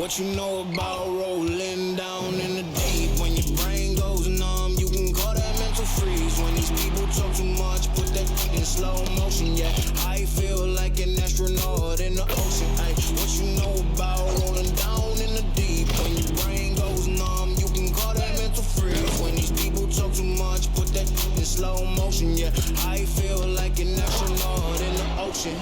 What you know about rolling down in the deep? When your brain goes numb, you can call that mental freeze. When these people talk too much, put that in slow motion. Yeah, I feel like an astronaut in the ocean. Ay, what you know about rolling down in the deep? When your brain goes numb, you can call that mental freeze. When these people talk too much, put that in slow motion. Yeah, I feel like an astronaut in the ocean.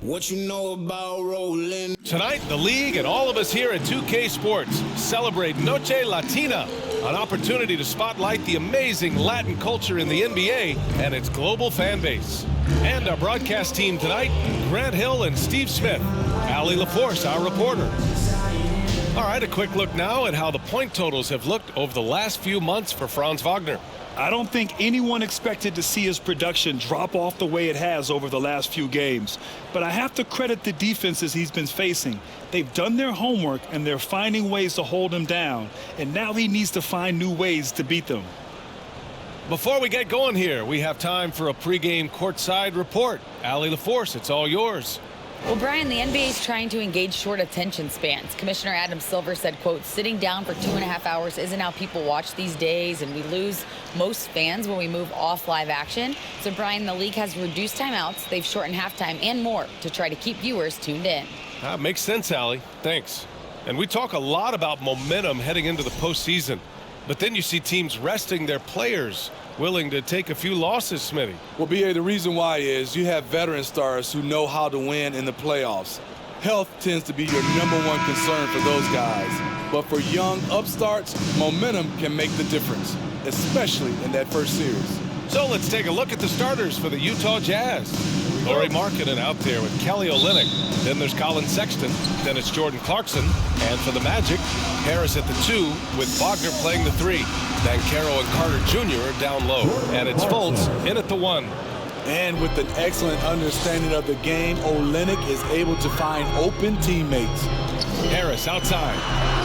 What you know about rolling? Tonight, the league and all of us here at 2K Sports celebrate Noche Latina, an opportunity to spotlight the amazing Latin culture in the NBA and its global fan base. And our broadcast team tonight, Grant Hill and Steve Smith. Allie LaForce, our reporter. All right, a quick look now at how the point totals have looked over the last few months for Franz Wagner. I don't think anyone expected to see his production drop off the way it has over the last few games. But I have to credit the defenses he's been facing. They've done their homework, and they're finding ways to hold him down. And now he needs to find new ways to beat them. Before we get going here, we have time for a pregame courtside report. Allie LaForce, it's all yours. Well, Brian, the NBA is trying to engage short attention spans. Commissioner Adam Silver said, quote, sitting down for 2.5 hours isn't how people watch these days, and we lose most fans when we move off live action. So, Brian, the league has reduced timeouts. They've shortened halftime and more to try to keep viewers tuned in. Makes sense, Allie. Thanks. And we talk a lot about momentum heading into the postseason. But then you see teams resting their players, willing to take a few losses, Smitty. Well, B.A., the reason why is you have veteran stars who know how to win in the playoffs. Health tends to be your #1 concern for those guys. But for young upstarts, momentum can make the difference, especially in that first series. So let's take a look at the starters for the Utah Jazz. Lauri Markkanen out there with Kelly Olynyk. Then there's Colin Sexton. Then it's Jordan Clarkson. And for the Magic, Harris at the 2 with Wagner playing the 3. Banchero and Carter Jr. are down low. And it's Fultz in at the 1. And with an excellent understanding of the game, Olynyk is able to find open teammates. Harris outside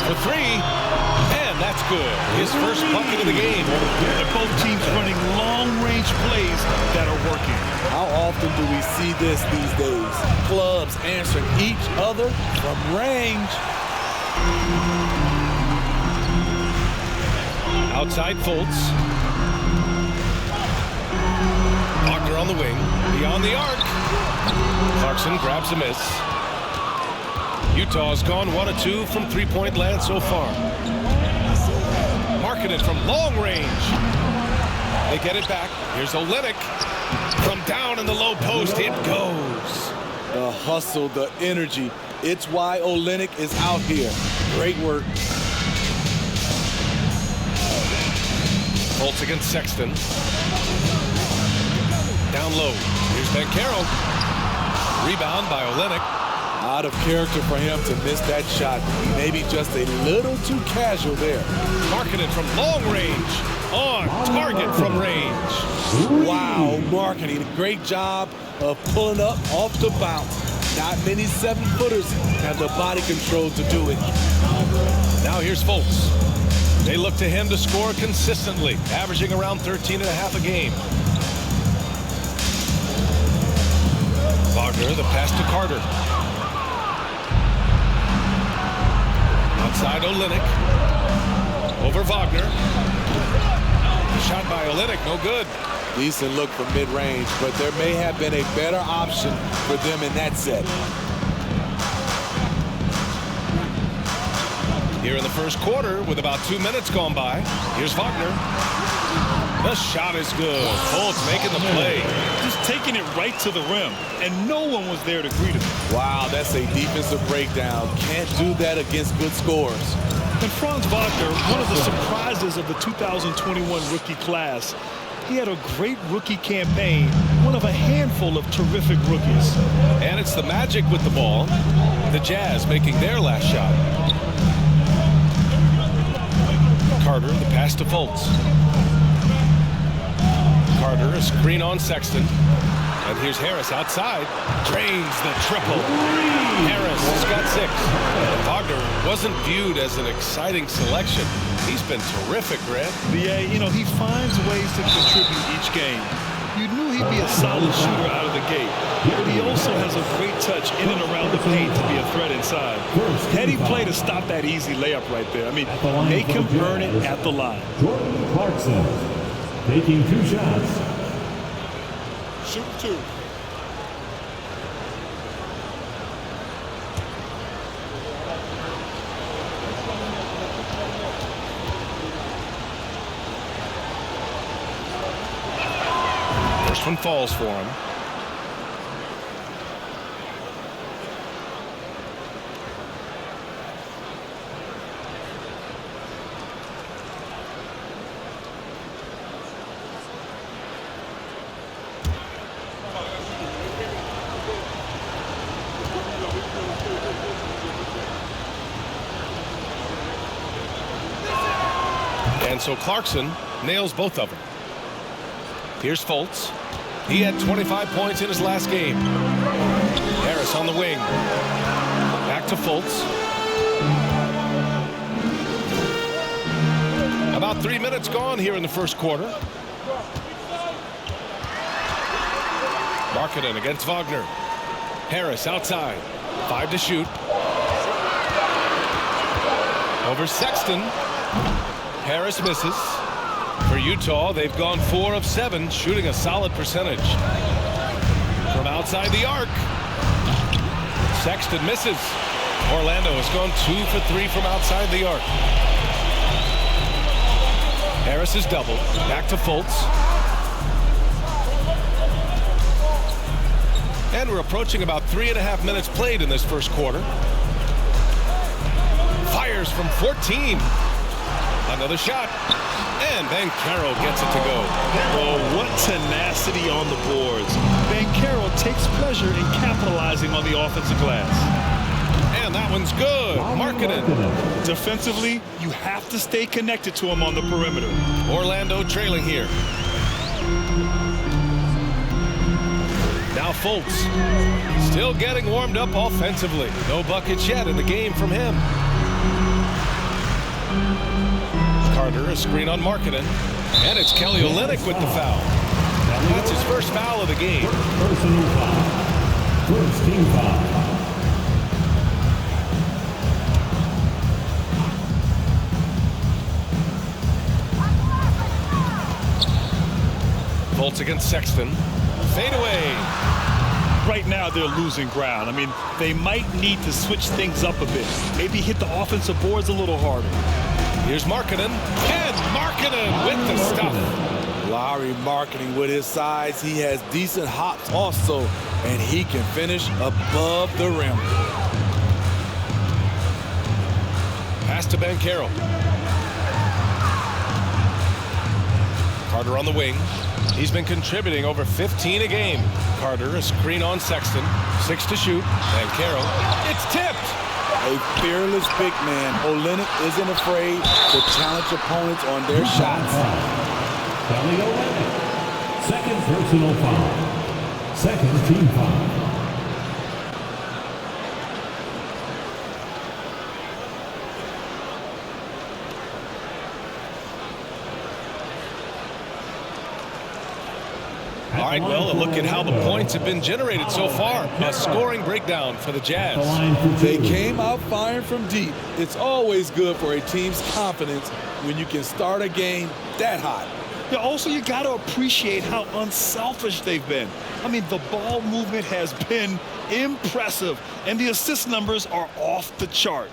for 3. And that's good. His first bucket of the game. They're both teams running long-range plays that are working. How often do we see this these days? Clubs answering each other from range. Outside Fultz. Wagner on the wing. Beyond the arc. Clarkson grabs a miss. Utah's gone 1 of 2 from three-point land so far. Markkanen from long range. They get it back. Here's Olynyk. From down in the low post, it goes. The hustle, the energy. It's why Olynyk is out here. Great work. Fultz against Sexton. Down low. Here's Banchero. Rebound by Olynyk. Out of character for him to miss that shot. Maybe just a little too casual there. Markkanen from long range. On target from range. Wow, Markkanen, great job of pulling up off the bounce. Not many 7-footers have the body control to do it. Now here's Fultz. They look to him to score consistently, averaging around 13.5 a game. Wagner, the pass to Carter. Outside Olynyk. Over Wagner. Shot by Olynyk, no good. Decent look from mid-range, but there may have been a better option for them in that set. Here in the first quarter, with about 2 minutes gone by, here's Wagner. The shot is good. Fultz making the play. Just taking it right to the rim, and no one was there to greet him. Wow, that's a defensive breakdown. Can't do that against good scores. And Franz Wagner, one of the surprises of the 2021 rookie class. He had a great rookie campaign, one of a handful of terrific rookies. And it's the Magic with the ball. The Jazz making their last shot. Carter, the pass to Fultz. Carter, a screen on Sexton. And here's Harris outside. Drains the triple. Harris has got 6. Wagner wasn't viewed as an exciting selection. He's been terrific, Grant. Yeah, you know, he finds ways to contribute each game. You knew he'd be a solid shooter out of the gate, but he also has a great touch in and around the paint to be a threat inside. Heady play to stop that easy layup right there. I mean, make him earn it at the line. Jordan Clarkson taking 2 shots. Shoot 2. First one falls for him. And so Clarkson nails both of them. Here's Fultz. He had 25 points in his last game. Harris on the wing. Back to Fultz. About 3 minutes gone here in the first quarter. Markkanen against Wagner. Harris outside. 5 to shoot. Over Sexton. Harris misses. For Utah, they've gone 4 of 7, shooting a solid percentage. From outside the arc. Sexton misses. Orlando has gone 2 for 3 from outside the arc. Harris is doubled. Back to Fultz. And we're approaching about 3.5 minutes played in this first quarter. Fires from 14. Another shot. And Banchero gets it to go. Oh, what tenacity on the boards. Banchero takes pleasure in capitalizing on the offensive glass. And that one's good. Markkanen. Defensively, you have to stay connected to him on the perimeter. Orlando trailing here. Now Fultz. Still getting warmed up offensively. No buckets yet in the game from him. Carter, a screen on Markkanen. And it's Kelly Olynyk with the foul. That's his first foul of the game. Personal foul. First team foul. Fultz against Sexton. Fade away. Right now, they're losing ground. I mean, they might need to switch things up a bit. Maybe hit the offensive boards a little harder. Here's Markkanen. And Markkanen with the stuff. Lowry Markkanen with his size. He has decent hops also, and he can finish above the rim. Pass to Banchero. Carter on the wing. He's been contributing over 15 a game. Carter, a screen on Sexton. 6 to shoot. Banchero. It's tipped. A fearless big man. Olynyk isn't afraid to challenge opponents on their shots. Kelly Olynyk. Second personal foul. Second team foul. All right, well, a look at how the points have been generated so far. A scoring breakdown for the Jazz. They came out firing from deep. It's always good for a team's confidence when you can start a game that hot. Yeah, also, you got to appreciate how unselfish they've been. I mean, the ball movement has been impressive, and the assist numbers are off the chart.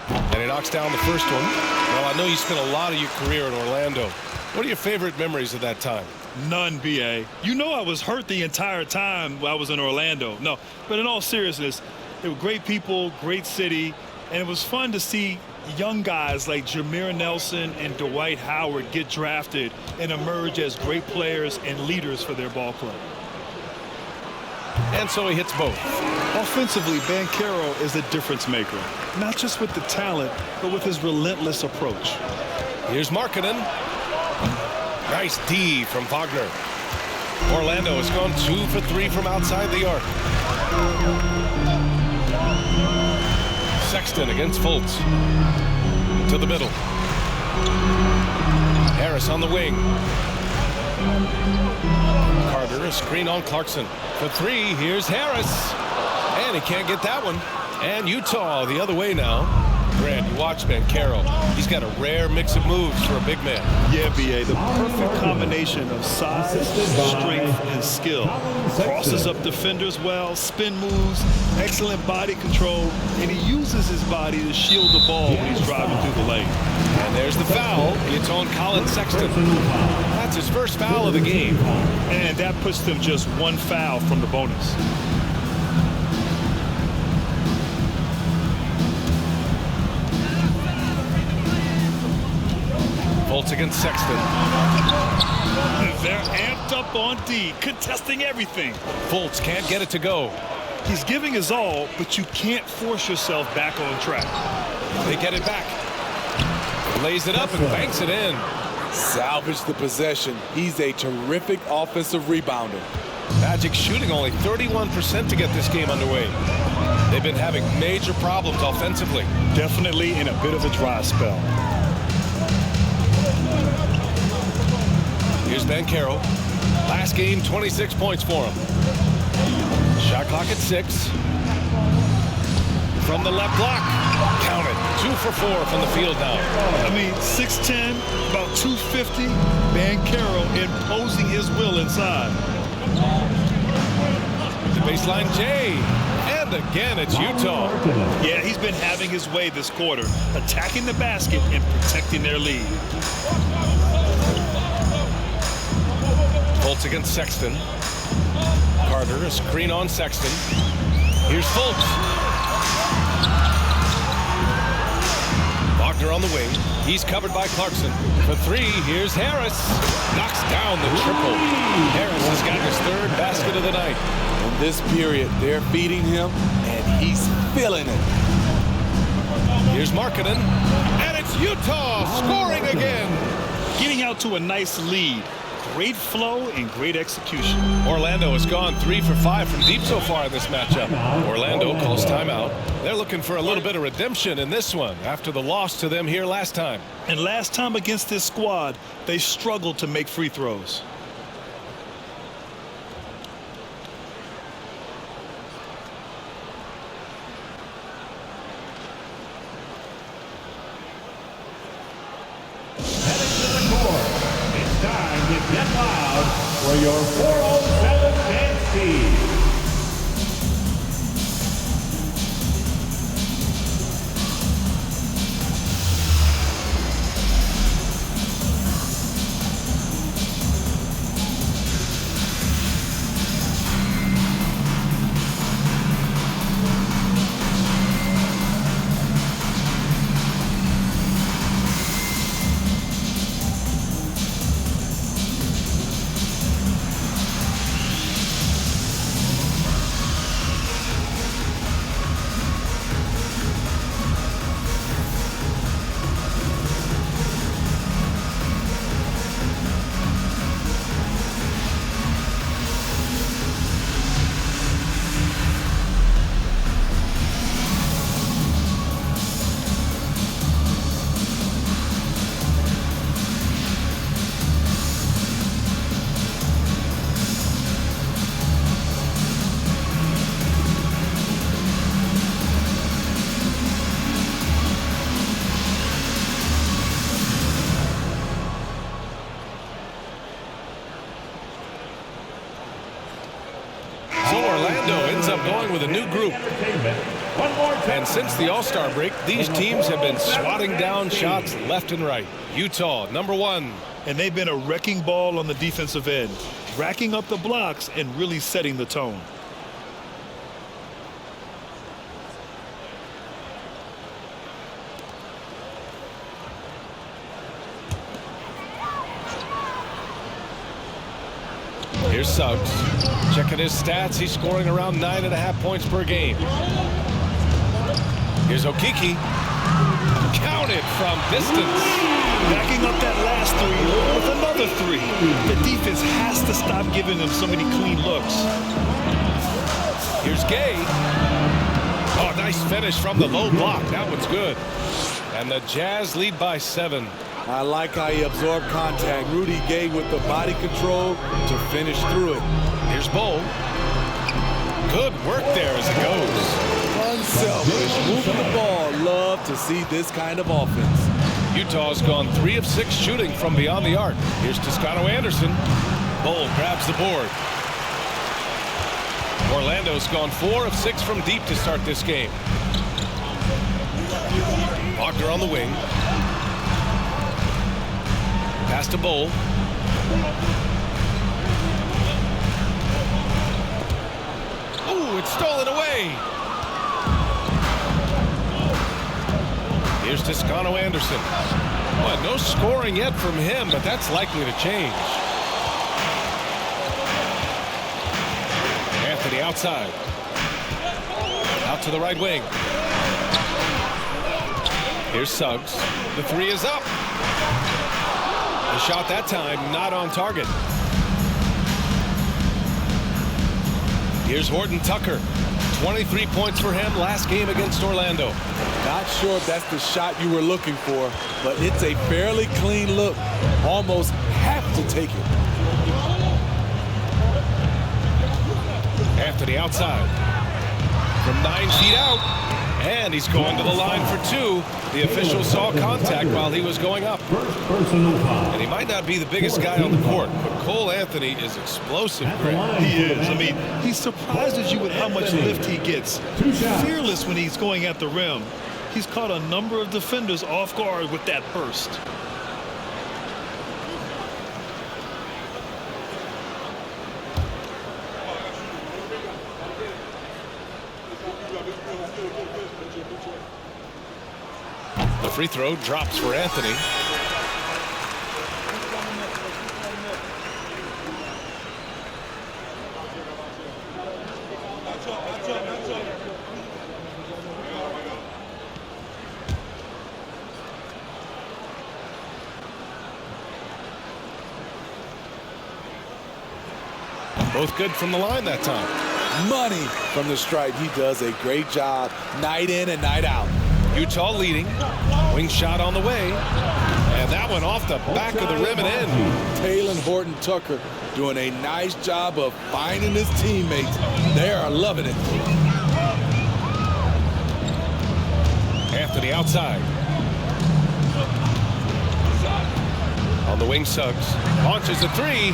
And he knocks down the first one. Well, I know you spent a lot of your career in Orlando. What are your favorite memories of that time? None, B.A. You know I was hurt the entire time while I was in Orlando. No, but in all seriousness, they were great people, great city, and it was fun to see young guys like Jameer Nelson and Dwight Howard get drafted and emerge as great players and leaders for their ball club. And so he hits both. Offensively, Banchero is a difference maker, not just with the talent, but with his relentless approach. Here's Markkanen. Nice D from Wagner. Orlando has gone 2 for 3 from outside the arc. Sexton against Fultz. To the middle. Harris on the wing. Carter, a screen on Clarkson. For three, here's Harris. And he can't get that one. And Utah the other way now. Grant, you watch Banchero. He's got a rare mix of moves for a big man. Yeah, B.A., the perfect combination of size, strength, and skill. Crosses up defenders well, spin moves, excellent body control, and he uses his body to shield the ball when he's driving through the lane. And there's the foul. It's on Colin Sexton. That's his first foul of the game. And that puts them just one foul from the bonus. Fultz against Sexton. They're amped up on D, contesting everything. Fultz can't get it to go. He's giving his all, but you can't force yourself back on track. They get it back. Lays it up and banks it in. Salvage the possession. He's a terrific offensive rebounder. Magic shooting only 31% to get this game underway. They've been having major problems offensively. Definitely in a bit of a dry spell. Here's Banchero. Last game, 26 points for him. Shot clock at 6. From the left block. Count it. 2 for 4 from the field now. I mean, 6'10", about 250. Banchero imposing his will inside. The baseline J. And again, it's Utah. Yeah, he's been having his way this quarter, attacking the basket and protecting their lead. Fultz against Sexton. Carter, a screen on Sexton. Here's Fultz. Wagner on the wing. He's covered by Clarkson. For three, here's Harris. Knocks down the triple. Harris has got his third basket of the night. In this period, they're feeding him, and he's feeling it. Here's Markkanen. And it's Utah scoring again. Getting out to a nice lead. Great flow and great execution. Orlando has gone 3 for 5 from deep so far in this matchup. Orlando calls timeout. They're looking for a little bit of redemption in this one after the loss to them here last time. And last time against this squad, they struggled to make free throws. Get loud for your 407 dance speed. Going with a new group. And since the All-Star break, these teams have been swatting down shots left and right. Utah, number 1. And they've been a wrecking ball on the defensive end, racking up the blocks and really setting the tone. Here's Suggs. Checking his stats, he's scoring around 9.5 points per game. Here's Okeke. Counted from distance. Backing up that last three with another three. The defense has to stop giving them so many clean looks. Here's Gay. Oh, nice finish from the low block. That one's good. And the Jazz lead by 7. I like how he absorbed contact. Rudy Gay with the body control to finish through it. Here's Bull. Good work there as it goes. Unselfish, moving the ball. Love to see this kind of offense. Utah's gone 3 of 6 shooting from beyond the arc. Here's Toscano Anderson. Bull grabs the board. Orlando's gone 4 of 6 from deep to start this game. Wagner on the wing. Pass to Bull. Ooh, it's stolen away. Here's Toscano Anderson. Well, no scoring yet from him, but that's likely to change. Anthony outside. Out to the right wing. Here's Suggs. The 3 is up. The shot that time not on target. Here's Horton Tucker. 23 points for him last game against Orlando. Not sure if that's the shot you were looking for, but it's a fairly clean look. Almost have to take it. Anthony outside. From 9 feet out. And he's going to the line for 2. The official saw contact while he was going up. And he might not be the biggest guy on the court, but Cole Anthony is explosive, Greg. He is. I mean, he surprises you with how much lift he gets. Fearless when he's going at the rim. He's caught a number of defenders off guard with that burst. The free throw drops for Anthony. Both good from the line that time. Money from the stripe. He does a great job night in and night out. Utah leading. Wing shot on the way. And that one off the back of the rim and in. Taylor Horton Tucker doing a nice job of finding his teammates. They are loving it. Anthony outside. On the wing, Suggs. Launches a 3.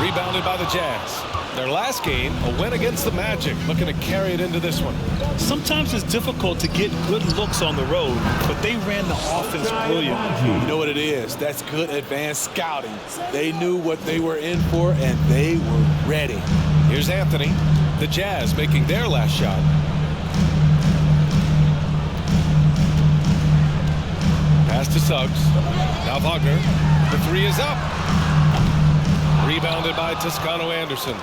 Rebounded by the Jazz. Their last game, a win against the Magic, looking to carry it into this one. Sometimes it's difficult to get good looks on the road, but they ran the offense brilliantly. You know what it is? That's good advanced scouting. They knew what they were in for, and they were ready. Here's Anthony. The Jazz making their last shot. Pass to Suggs. Now Wagner. The 3 is up. Rebounded by Toscano Anderson.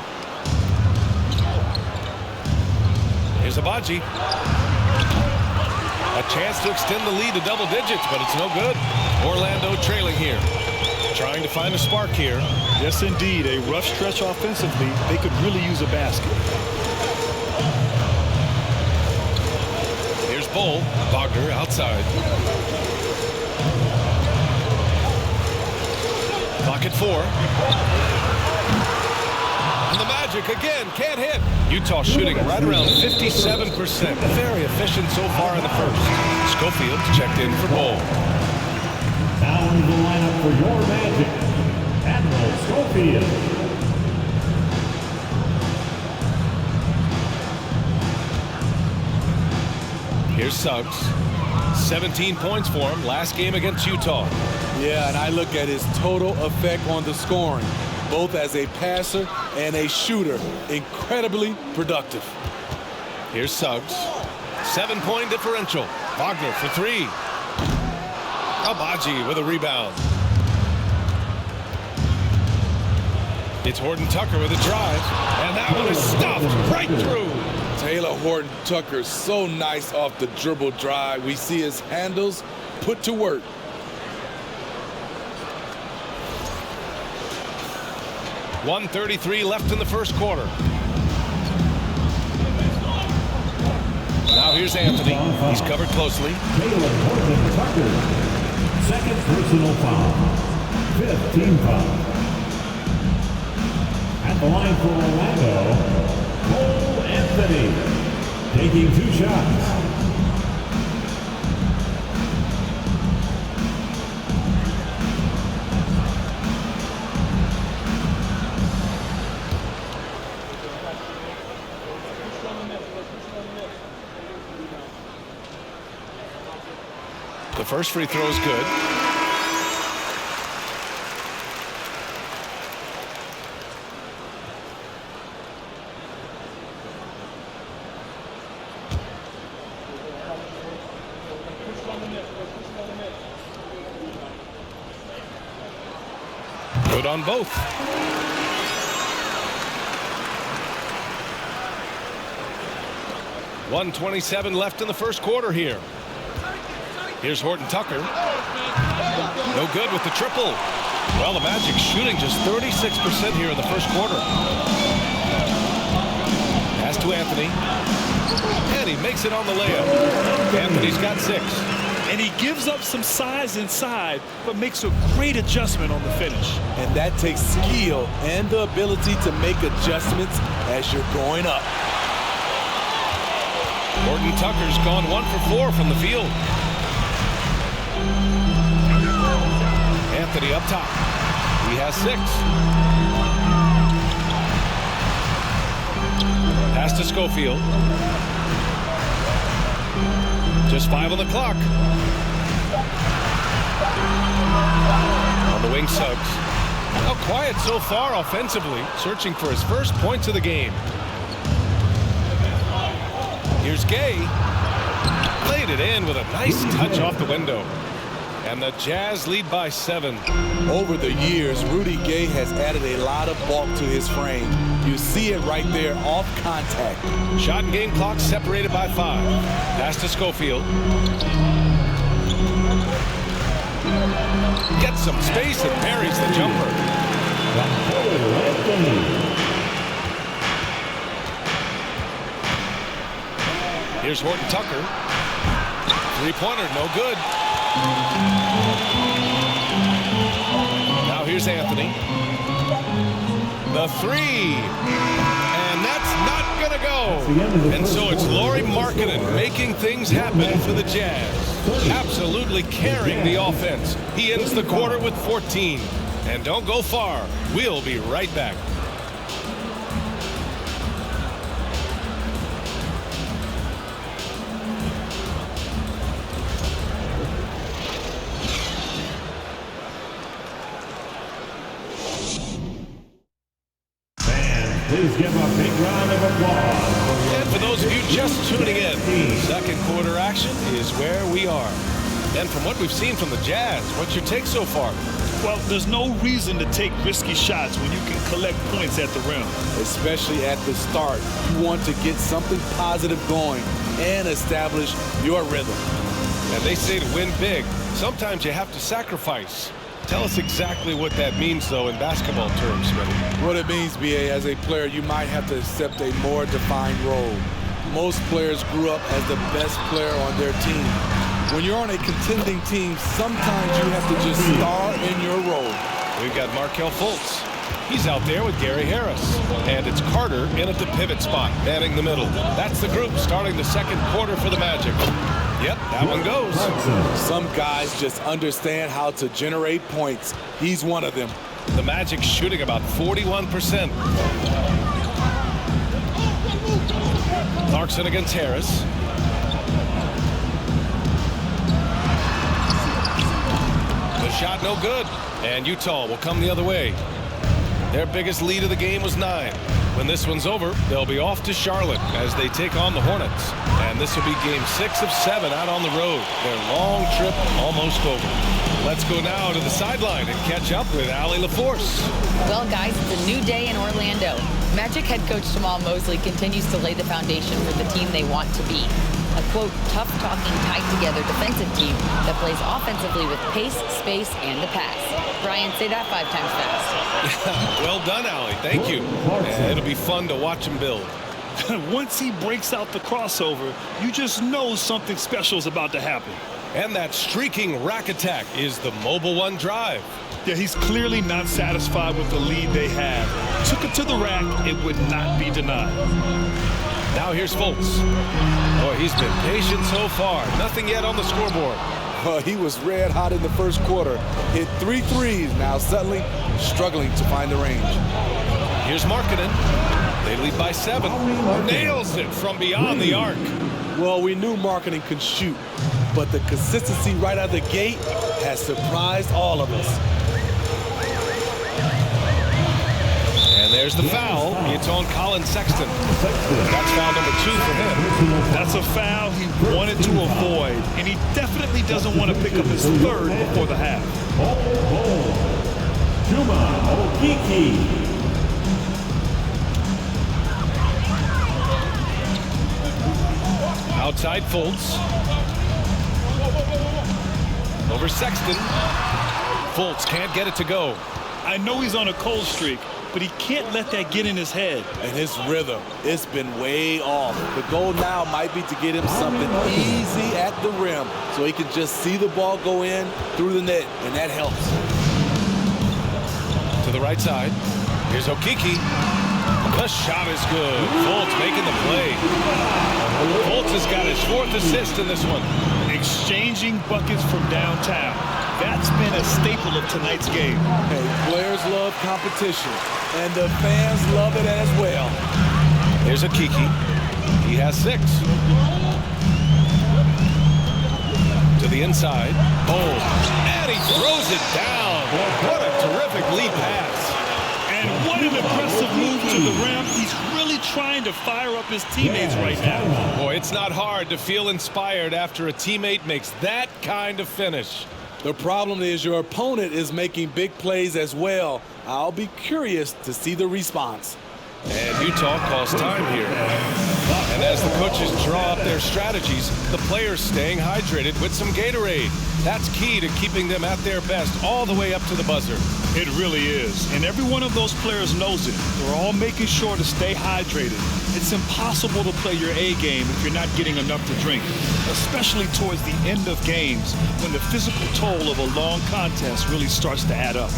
Here's Abaji. A chance to extend the lead to double digits, but it's no good. Orlando trailing here. Trying to find a spark here. Yes, indeed. A rough stretch offensively. They could really use a basket. Here's Bull. Wagner outside. Clock at 4. And the Magic again can't hit. Utah shooting right around 57%. Very efficient so far in the first. Schofield checked in for Bull. Now into the lineup for your Magic, Admiral Schofield. Here's Suggs. 17 points for him last game against Utah. Yeah, and I look at his total effect on the scoring, both as a passer and a shooter. Incredibly productive. Here's Suggs. 7-point differential. Wagner for 3. Abaji with a rebound. It's Horton Tucker with a drive. And that one is stuffed right through. Taylor Horton Tucker so nice off the dribble drive. We see his handles put to work. .133 left in the first quarter. Now here's Anthony. He's covered closely. Taylor Horton Tucker. Second personal foul. 5th team foul. At the line for Orlando, Cole Anthony, taking 2 shots. The first free throw is good. Good on both. .127 left in the first quarter here. Here's Horton Tucker. No good with the triple. Well, the Magic shooting just 36% here in the first quarter. Pass to Anthony. And he makes it on the layup. Anthony's got 6. And he gives up some size inside, but makes a great adjustment on the finish. And that takes skill and the ability to make adjustments as you're going up. Horton Tucker's gone 1 for 4 from the field. Anthony up top. He has 6. Pass to Schofield. Just 5 on the clock. On the wing, Suggs. Now quiet so far offensively, searching for his first points of the game. Here's Gay. Laid it in with a nice touch off the window. And the Jazz lead by 7. Over the years, Rudy Gay has added a lot of bulk to his frame. You see it right there off contact. Shot and game clock separated by 5. Pass to Schofield. Gets some space and parries the jumper. Here's Horton Tucker. 3-pointer, no good. Now here's Anthony. The 3. And that's not going to go. And so it's Lauri Markkanen making things happen for the Jazz. Absolutely carrying the offense. He ends the quarter with 14. And don't go far. We'll be right back. Please give a big round of applause. And for those of you just tuning in, second quarter action is where we are. And from what we've seen from the Jazz, what's your take so far? Well, there's no reason to take risky shots when you can collect points at the rim. Especially at the start. You want to get something positive going and establish your rhythm. And they say to win big, sometimes you have to sacrifice. Tell us exactly what that means, though, in basketball terms, Smitty. What it means, B.A., as a player, you might have to accept a more defined role. Most players grew up as the best player on their team. When you're on a contending team, sometimes you have to just star in your role. We've got Markelle Fultz. He's out there with Gary Harris. And it's Carter in at the pivot spot, manning the middle. That's the group starting the second quarter for the Magic. Yep, that one goes. Some guys just understand how to generate points. He's one of them. The Magic shooting about 41%. Clarkson against Harris. The shot no good. And Utah will come the other way. Their biggest lead of the game was 9. When this one's over, they'll be off to Charlotte as they take on the Hornets. And this will be game 6 of 7 out on the road. Their long trip almost over. Let's go now to the sideline and catch up with Allie LaForce. Well, guys, it's a new day in Orlando. Magic head coach Jamal Mosley continues to lay the foundation for the team they want to be. A, quote, tough-talking, tied-together defensive team that plays offensively with pace, space, and the pass. Brian, say that 5 times fast. Well done, Allie. Thank you. It'll be fun to watch him build. Once he breaks out the crossover, you just know something special is about to happen. And that streaking rack attack is the Mobile One drive. Yeah, he's clearly not satisfied with the lead they have. Took it to the rack. It would not be denied. Now here's Fultz. Boy, he's been patient so far. Nothing yet on the scoreboard. Well, he was red hot in the first quarter. Hit 3 threes. Now suddenly struggling to find the range. Here's Markkanen. They lead by 7. Nails it from beyond the arc. Well, we knew Markkanen could shoot, but the consistency right out of the gate has surprised all of us. And there's the foul. It's on Colin Sexton. That's foul number 2 for him. That's a foul he wanted to avoid, and he definitely doesn't want to pick up his third before the half. Juma Okiki. Outside Fultz. Over Sexton. Fultz can't get it to go. I know he's on a cold streak, but he can't let that get in his head. And his rhythm, it's been way off. The goal now might be to get him something easy at the rim so he can just see the ball go in through the net, and that helps. To the right side. Here's Okiki. The shot is good. Fultz making the play. Fultz has got his 4th assist in this one. Exchanging buckets from downtown. That's been a staple of tonight's game. Hey, players love competition, and the fans love it as well. Here's Okiki. He has 6. To the inside. Boom. And he throws it down. What a terrific lead pass. And what an aggressive move to the rim. He's really trying to fire up his teammates right now. Boy, it's not hard to feel inspired after a teammate makes that kind of finish. The problem is your opponent is making big plays as well. I'll be curious to see the response. And Utah calls time here. And as the coaches draw up their strategies, the players staying hydrated with some Gatorade. That's key to keeping them at their best all the way up to the buzzer. It really is. And every one of those players knows it. They're all making sure to stay hydrated. It's impossible to play your A game if you're not getting enough to drink, especially towards the end of games when the physical toll of a long contest really starts to add up.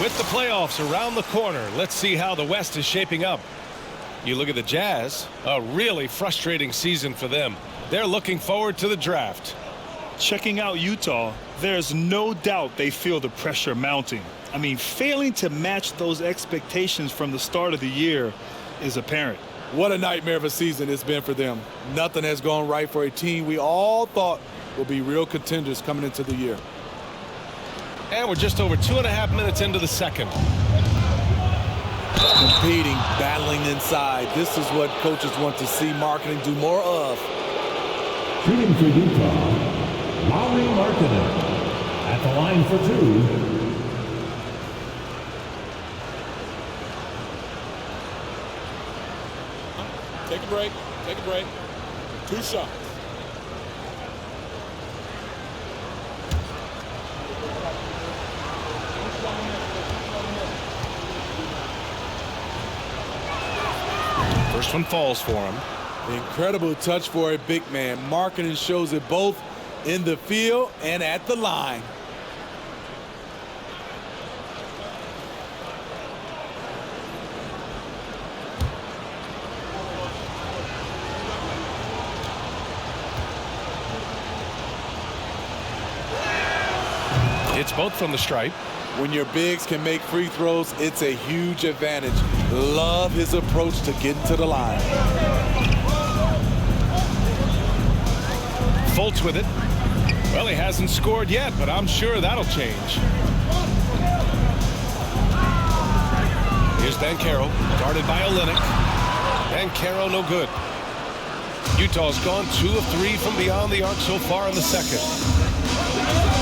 With the playoffs around the corner, let's see how the West is shaping up. You look at the Jazz, a really frustrating season for them. They're looking forward to the draft. Checking out Utah, there's no doubt they feel the pressure mounting. I mean, failing to match those expectations from the start of the year is apparent. What a nightmare of a season it's been for them. Nothing has gone right for a team we all thought would be real contenders coming into the year. And we're just over 2.5 minutes into the second. Competing, battling inside. This is what coaches want to see Markkanen do more of. Shooting for Utah, Markkanen at the line for 2. Take a break. Take a break. 2 shots. First one falls for him. Incredible touch for a big man. Markkanen shows it both in the field and at the line. It's both from the stripe. When your bigs can make free throws, it's a huge advantage. Love his approach to getting to the line. Fultz with it. Well, he hasn't scored yet, but I'm sure that'll change. Here's Banchero, guarded by Olynyk. Banchero no good. Utah's gone 2 of 3 from beyond the arc so far in the second.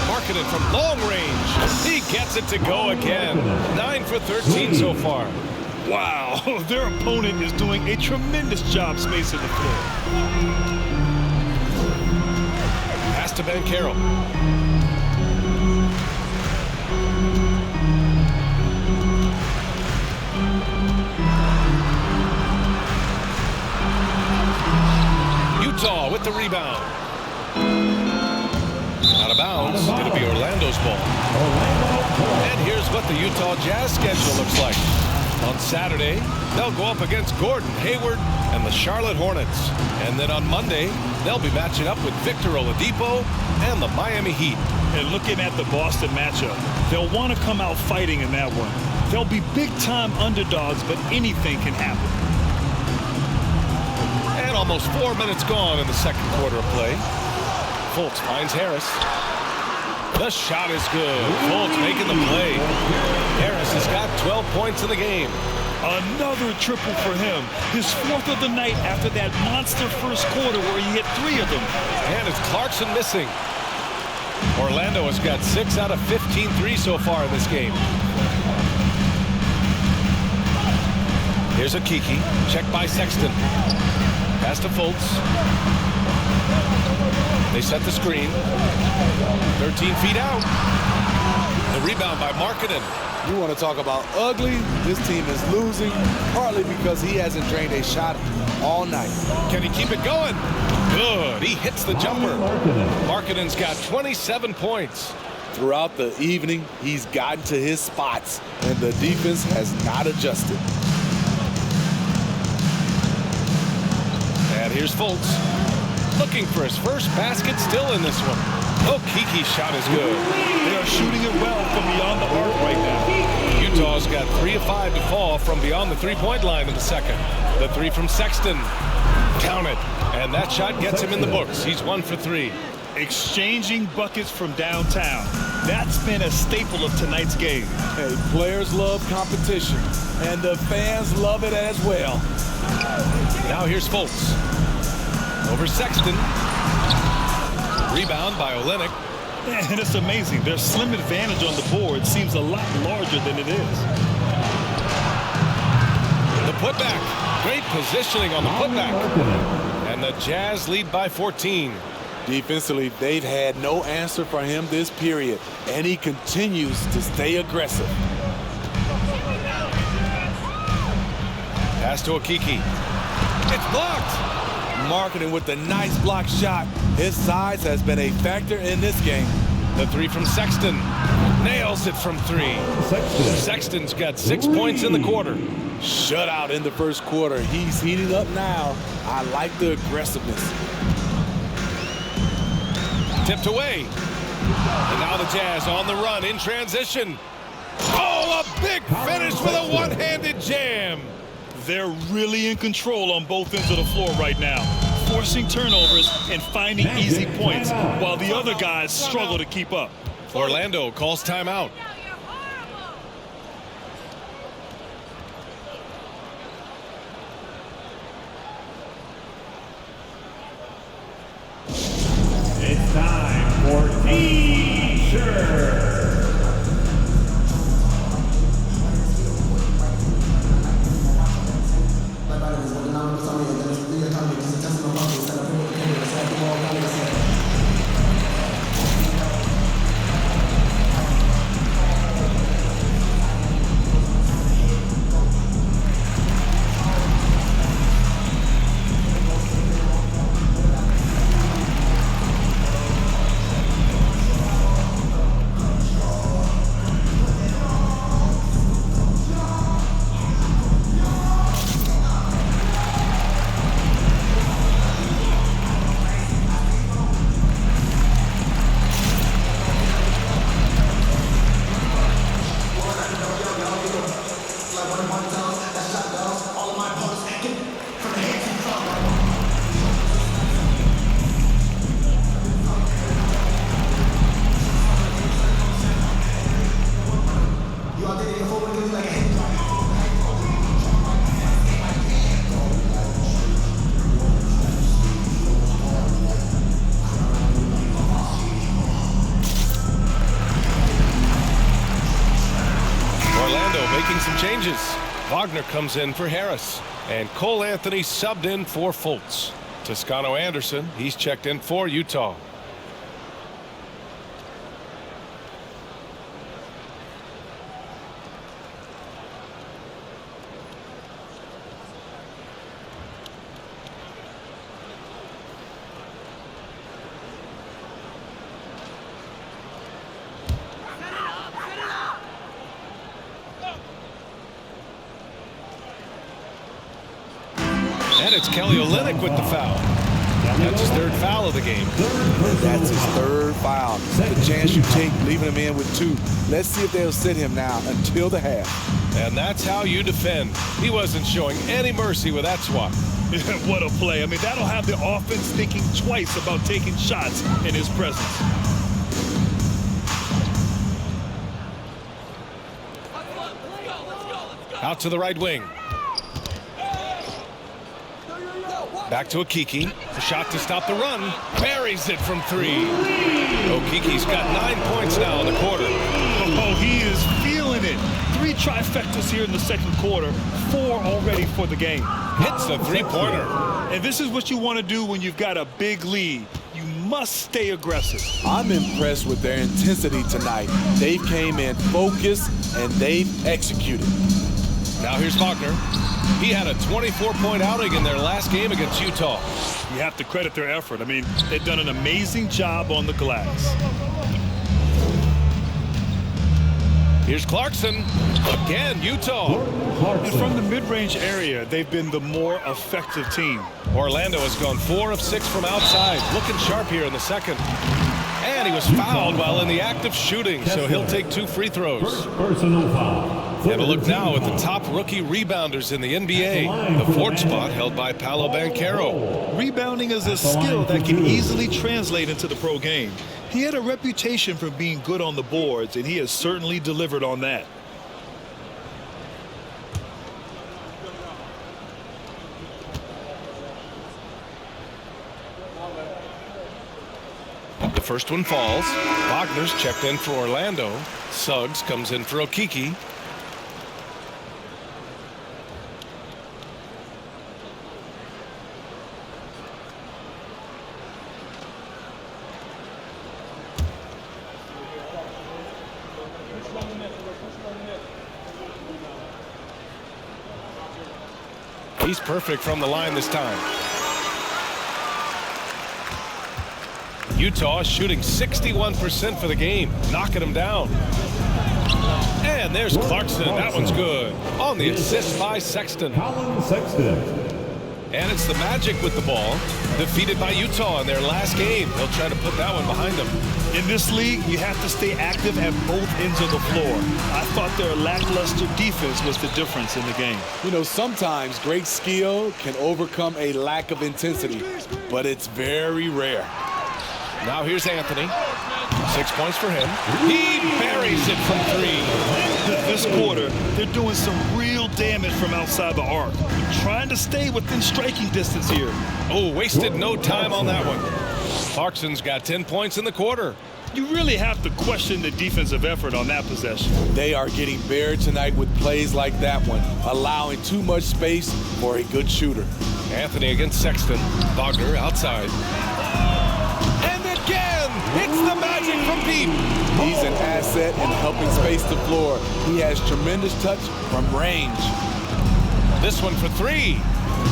Marketed from long range. He gets it to go again. 9 for 13 so far. Wow, their opponent is doing a tremendous job spacing the floor. Pass to Banchero. Utah with the rebound. Out of bounds. It'll be Orlando's ball. And here's what the Utah Jazz schedule looks like. On Saturday, they'll go up against Gordon Hayward and the Charlotte Hornets. And then on Monday, they'll be matching up with Victor Oladipo and the Miami Heat. And looking at the Boston matchup, they'll want to come out fighting in that one. They'll be big-time underdogs, but anything can happen. And almost 4 minutes gone in the second quarter of play. Fultz finds Harris. The shot is good. Fultz making the play. Harris has got 12 points in the game. Another triple for him. His 4th of the night after that monster first quarter where he hit 3 of them. And it's Clarkson missing. Orlando has got 6 out of 15 threes so far in this game. Here's a Kiki. Checked by Sexton. Pass to Fultz. They set the screen. 13 feet out. The rebound by Markkanen. You want to talk about ugly? This team is losing, partly because he hasn't drained a shot all night. Can he keep it going? Good. He hits the jumper. Markkanen's got 27 points. Throughout the evening, he's gotten to his spots, and the defense has not adjusted. And here's Fultz. Looking for his first basket still in this one. Oh, Kiki's shot is good. They are shooting it well from beyond the arc right now. Utah's got 3 of 5 to fall from beyond the three-point line in the second. The 3 from Sexton. Count it. And that shot gets him in the books. He's 1 for 3. Exchanging buckets from downtown. That's been a staple of tonight's game. Hey, players love competition, and the fans love it as well. Now here's Fultz. Over Sexton. Rebound by Olynyk. And it's amazing. Their slim advantage on the board seems a lot larger than it is. The putback. Great positioning on the putback. And the Jazz lead by 14. Defensively, they've had no answer for him this period, and he continues to stay aggressive. Pass to Okiki. It's blocked. Markkanen with the nice block shot. His size has been a factor in this game. The 3 from Sexton. Nails it from 3. Sexton's got 6 points in the quarter. Shutout in the first quarter. He's heating up now. I like the aggressiveness. Tipped away. And now the Jazz on the run in transition. Oh, a big finish with a one-handed jam. They're really in control on both ends of the floor right now, forcing turnovers and finding easy points while the other guys struggle to keep up. Orlando calls timeout. It's time for T-shirt. making some changes. Wagner comes in for Harris. And Cole Anthony subbed in for Fultz. Toscano Anderson, he's checked in for Utah. And it's Kelly Olynyk with the foul. That's his third foul of the game. That's his third foul. The chance you take leaving him in with 2. Let's see if they'll sit him now until the half. And that's how you defend. He wasn't showing any mercy with that swat. What a play. I mean, that'll have the offense thinking twice about taking shots in his presence. Out to the right wing. Back to Okiki. A shot to stop the run. Buries it from 3. Okiki's got 9 points now in the quarter. Oh, he is feeling it. 3 trifectas here in the second quarter. 4 already for the game. Hits the 3-pointer. And this is what you want to do when you've got a big lead. You must stay aggressive. I'm impressed with their intensity tonight. They came in focused and they've executed. Now here's Wagner. He had a 24-point outing in their last game against Utah. You have to credit their effort. I mean, they've done an amazing job on the glass. Here's Clarkson. Again, Utah. And from the mid-range area, they've been the more effective team. Orlando has gone 4 of 6 from outside. Looking sharp here in the second. And he was fouled while in the act of shooting, so he'll take 2 free throws. Personal foul. And a look now at the top rookie rebounders in the NBA. The 4th spot held by Paolo Banchero. Rebounding is a skill that can easily translate into the pro game. He had a reputation for being good on the boards, and he has certainly delivered on that. The first one falls. Wagner's checked in for Orlando. Suggs comes in for Okiki. He's perfect from the line this time. Utah is shooting 61% for the game, knocking him down. And there's Clarkson. That one's good. On the assist by Sexton. Colin Sexton. And it's the Magic with the ball. Defeated by Utah in their last game. They'll try to put that one behind them. In this league, you have to stay active at both ends of the floor. I thought their lackluster defense was the difference in the game. You know, sometimes great skill can overcome a lack of intensity, but it's very rare. Now here's Anthony. 6 points for him. He buries it from 3. This quarter, they're doing some real damage from outside the arc. Trying to stay within striking distance here. Oh, wasted no time on that one. Clarkson's got 10 points in the quarter. You really have to question the defensive effort on that possession. They are getting buried tonight with plays like that one, allowing too much space for a good shooter. Anthony against Sexton. Wagner outside. And again, it's the Magic from deep. He's an asset in helping space the floor. He has tremendous touch from range. This one for 3.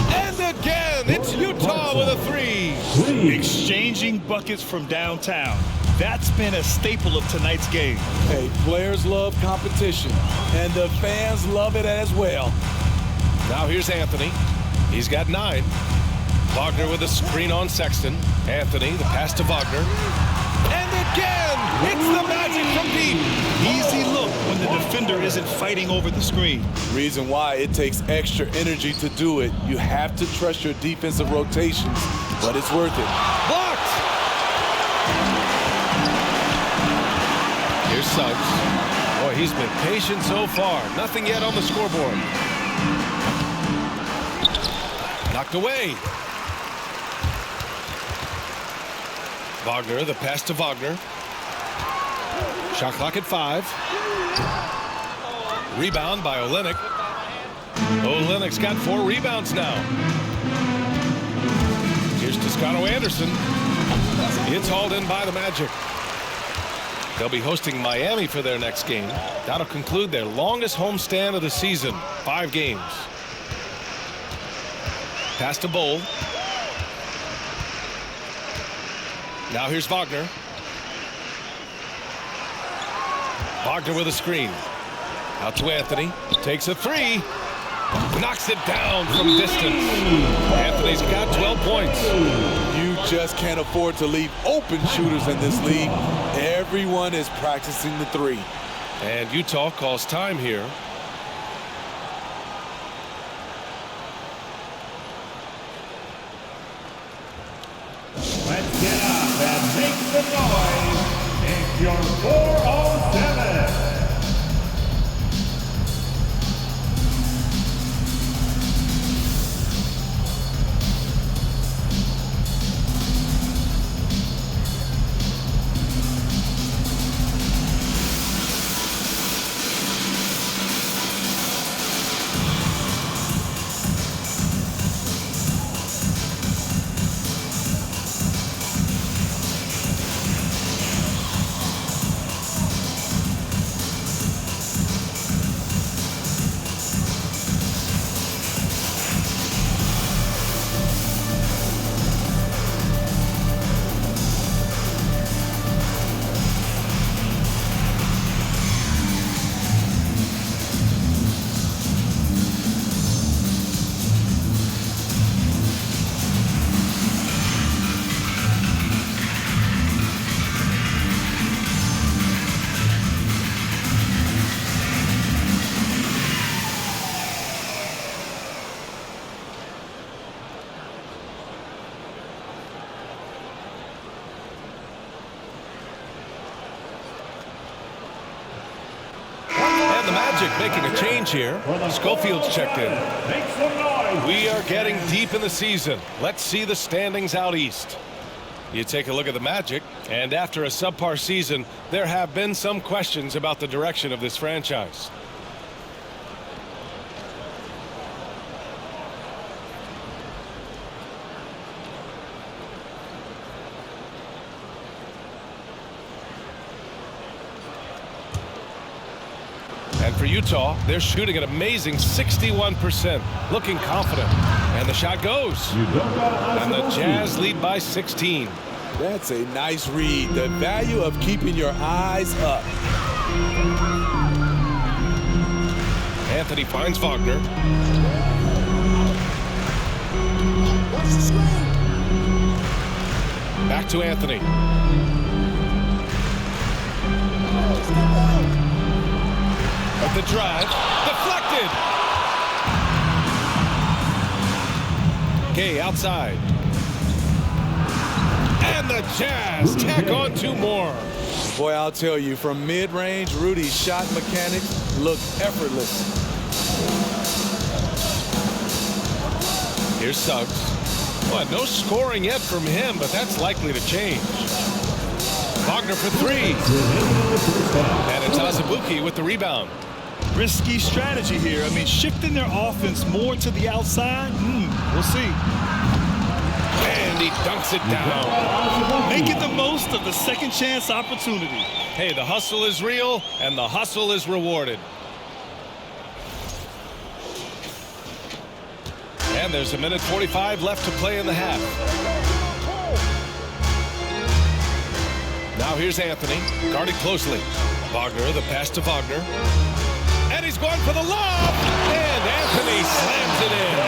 And again, it's Utah with a 3. Exchanging buckets from downtown. That's been a staple of tonight's game. Hey, players love competition, and the fans love it as well. Now here's Anthony. He's got 9. Wagner with a screen on Sexton. Anthony, the pass to Wagner. And again, it's the Magic from deep. Easy look when the defender isn't fighting over the screen. Reason why it takes extra energy to do it. You have to trust your defensive rotations, but it's worth it. Blocked. Here's Suggs. Boy, he's been patient so far. Nothing yet on the scoreboard. Knocked away. Wagner, the pass to Wagner. Shot clock at 5. Rebound by Olynyk. Olynyk's got 4 rebounds now. Here's Toscano Anderson. It's hauled in by the Magic. They'll be hosting Miami for their next game. That'll conclude their longest homestand of the season, 5 games. Pass to Bowl. Now here's Wagner. Wagner with a screen. Out to Anthony. Takes a 3. Knocks it down from distance. Anthony's got 12 points. You just can't afford to leave open shooters in this league. Everyone is practicing the 3. And Utah calls time here. Let's get up and make some noise. It's your 407. The Magic making a change here. Schofield's checked in. Make some noise. We are getting deep in the season. Let's see the standings out east. You take a look at the Magic, and after a subpar season, there have been some questions about the direction of this franchise. And for Utah, they're shooting an amazing 61%, looking confident. And the shot goes. And the Jazz lead by 16. That's a nice read. The value of keeping your eyes up. Anthony finds Wagner. Back to Anthony. At the drive, deflected. Gay outside. And the Jazz tack on 2 more. Boy, I'll tell you, from mid-range, Rudy's shot mechanics look effortless. Here's Suggs. Well, no scoring yet from him, but that's likely to change. Wagner for 3. And it's Azubuike with the rebound. Risky strategy here. I mean, shifting their offense more to the outside. We'll see. And he dunks it down. Making the most of the second chance opportunity. Hey, the hustle is real, and the hustle is rewarded. And there's 1:45 left to play in the half. Now here's Anthony, guarded closely. Wagner, the pass to Wagner. And he's going for the lob! And Anthony slams it in.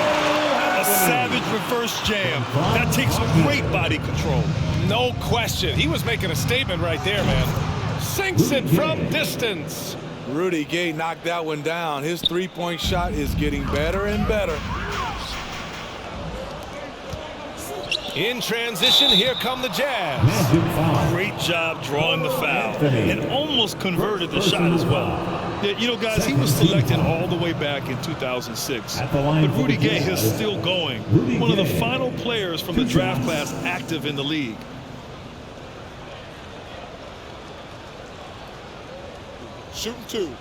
A savage reverse jam. That takes great body control. No question. He was making a statement right there, man. Sinks it from distance. Rudy Gay knocked that one down. His 3-point shot is getting better and better. In transition, here come the Jazz. Great job drawing the foul. And almost converted the shot as well. Yeah, you know, guys, he was selected all the way back in 2006. But Rudy Gay is still going. One of the final players from the draft class active in the league. Shooting 2.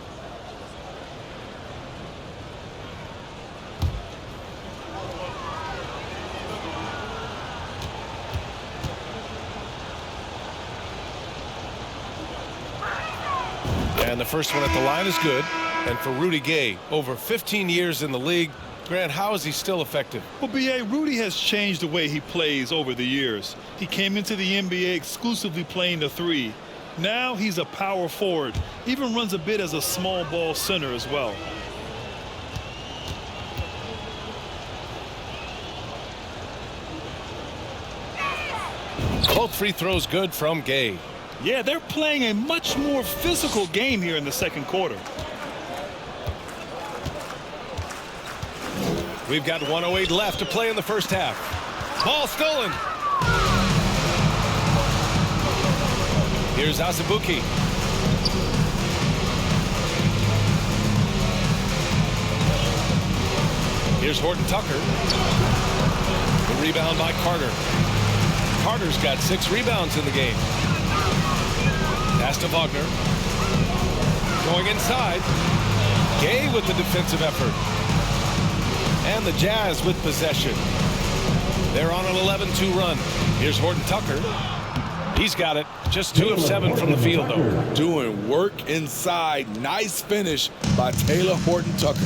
And the first one at the line is good. And for Rudy Gay, over 15 years in the league, Grant, how is he still effective? Well, B.A., Rudy has changed the way he plays over the years. He came into the NBA exclusively playing the three. Now he's a power forward, even runs a bit as a small ball center as well. Both free throws good from Gay. Yeah, they're playing a much more physical game here in the second quarter. We've got 1:08 left to play in the first half. Ball stolen. Here's Azubuike. Here's Horton Tucker. The rebound by Carter. Carter's got 6 rebounds in the game. Pass to Wagner. Going inside. Gay with the defensive effort. And the Jazz with possession. They're on an 11-2 run. Here's Horton Tucker. He's got it. Just 2 of 7 from the field, though. Doing work inside. Nice finish by Taylor Horton Tucker.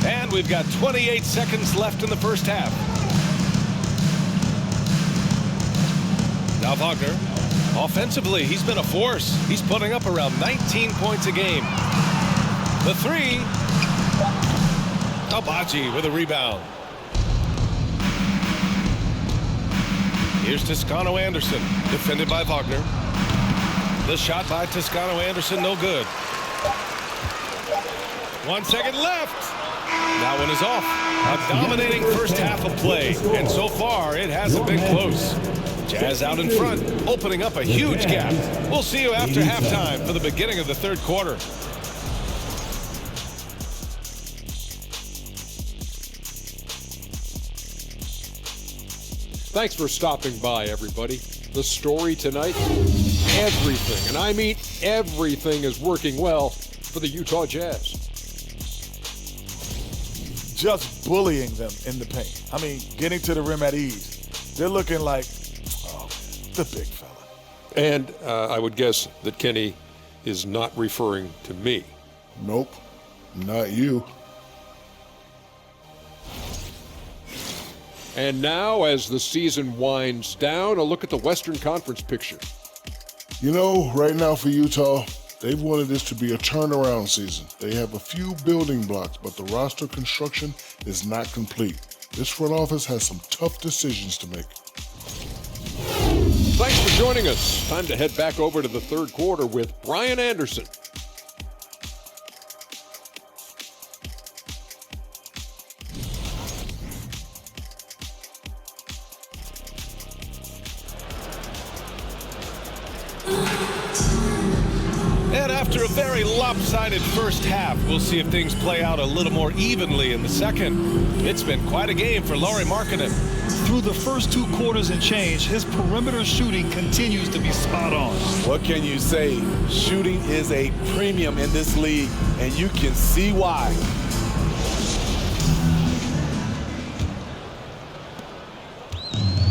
And we've got 28 seconds left in the first half. Now Wagner. Offensively, he's been a force. He's putting up around 19 points a game. The three. Abaji with a rebound. Here's Toscano Anderson, defended by Wagner. The shot by Toscano Anderson, no good. 1 second left. That one is off. A dominating first half of play, and so far it hasn't been close. Jazz out in front, opening up a huge gap. We'll see you after halftime for the beginning of the third quarter. Thanks for stopping by, everybody. The story tonight, everything, and I mean everything, is working well for the Utah Jazz. Just bullying them in the paint. I mean, getting to the rim at ease. They're looking like, oh, the big fella. And I would guess that Kenny is not referring to me. Nope, not you. And now, as the season winds down, a look at the Western Conference picture. You know, right now for Utah, they've wanted this to be a turnaround season. They have a few building blocks, but the roster construction is not complete. This front office has some tough decisions to make. Thanks for joining us. Time to head back over to the third quarter with Brian Anderson. And after a very lopsided first half, we'll see if things play out a little more evenly in the second. It's been quite a game for Lauri Markkanen. Through the first 2 quarters and change, his perimeter shooting continues to be spot on. What can you say? Shooting is a premium in this league, and you can see why.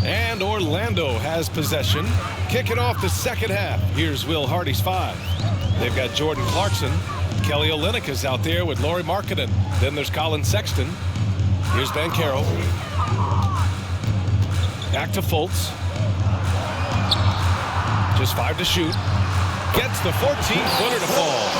And Orlando has possession. Kicking off the second half. Here's Will Hardy's 5. They've got Jordan Clarkson. Kelly Olynyk is out there with Lauri Markkanen. Then there's Colin Sexton. Here's Banchero. Back to Fultz. Just 5 to shoot. Gets the 14-footer to fall.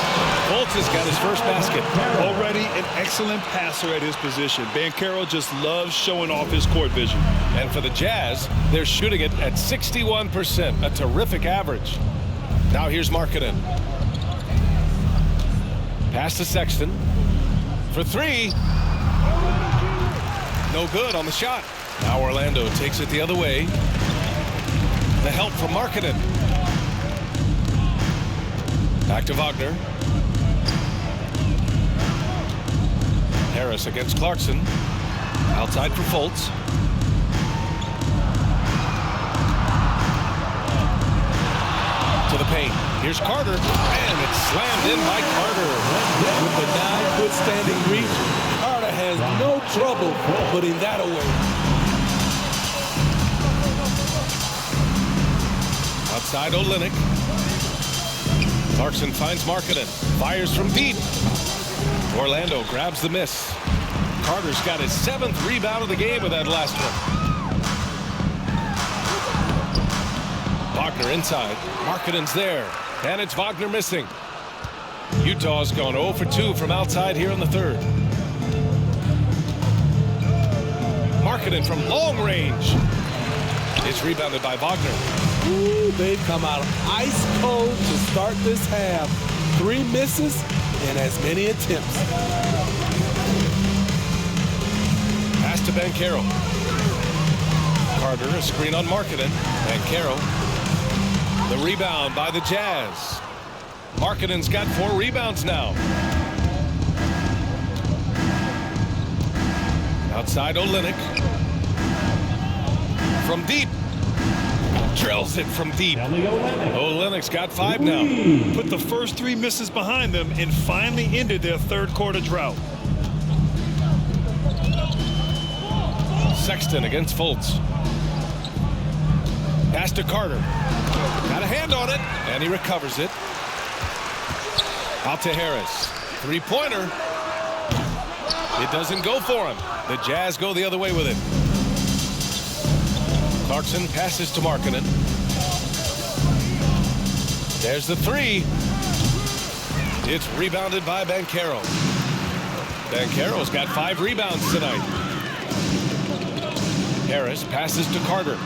Fultz has got his first basket. Already an excellent passer at his position. Banchero just loves showing off his court vision. And for the Jazz, they're shooting it at 61%, a terrific average. Now here's Markkanen. Pass to Sexton. For 3. No good on the shot. Now Orlando takes it the other way. The help from Markkanen. Back to Wagner. Harris against Clarkson. Outside for Fultz. To the paint. Here's Carter. And it's slammed in by Carter. With the 9-foot standing reach, Carter has no trouble putting that away. Outside Olynyk. Clarkson finds Markkanen. Fires from deep. Orlando grabs the miss. Carter's got his 7th rebound of the game with that last one. Wagner inside. Markkanen's there. And it's Wagner missing. Utah's gone 0 for 2 from outside here in the third. Markkanen from long range. It's rebounded by Wagner. Ooh, they've come out ice cold to start this half. 3 misses and as many attempts. Pass to Banchero. Carter, a screen on Markkanen. Banchero. The rebound by the Jazz. Markkanen's got 4 rebounds now. Outside Olynyk. From deep. Drills it from deep. Olynyk's got 5 now. Put the first 3 misses behind them and finally ended their third quarter drought. Sexton against Fultz. Pass to Carter. Got a hand on it, and he recovers it. Out to Harris. 3-pointer. It doesn't go for him. The Jazz go the other way with it. Clarkson passes to Markkanen. There's the 3. It's rebounded by Banchero. Banchero's got 5 rebounds tonight. Harris passes to Carter.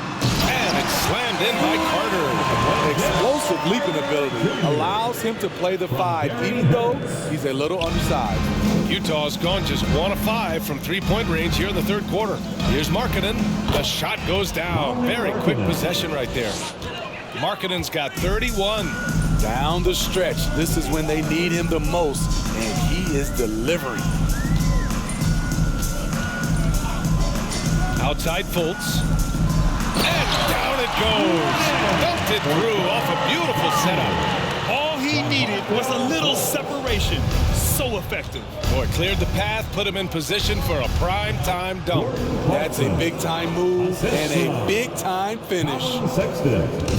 And it's slammed in by Carter. Explosive leaping ability allows him to play the 5, even though he's a little undersized. Utah's gone just 1 of 5 from 3-point range here in the third quarter. Here's Markkanen. The shot goes down. Very quick possession right there. Markkanen's got 31. Down the stretch, this is when they need him the most, and he is delivering. Outside Fultz. And down it goes. Belted through off a beautiful setup. All he needed was a little separation. So effective. Boy, cleared the path, put him in position for a prime-time dunk. That's a big-time move and a big-time finish.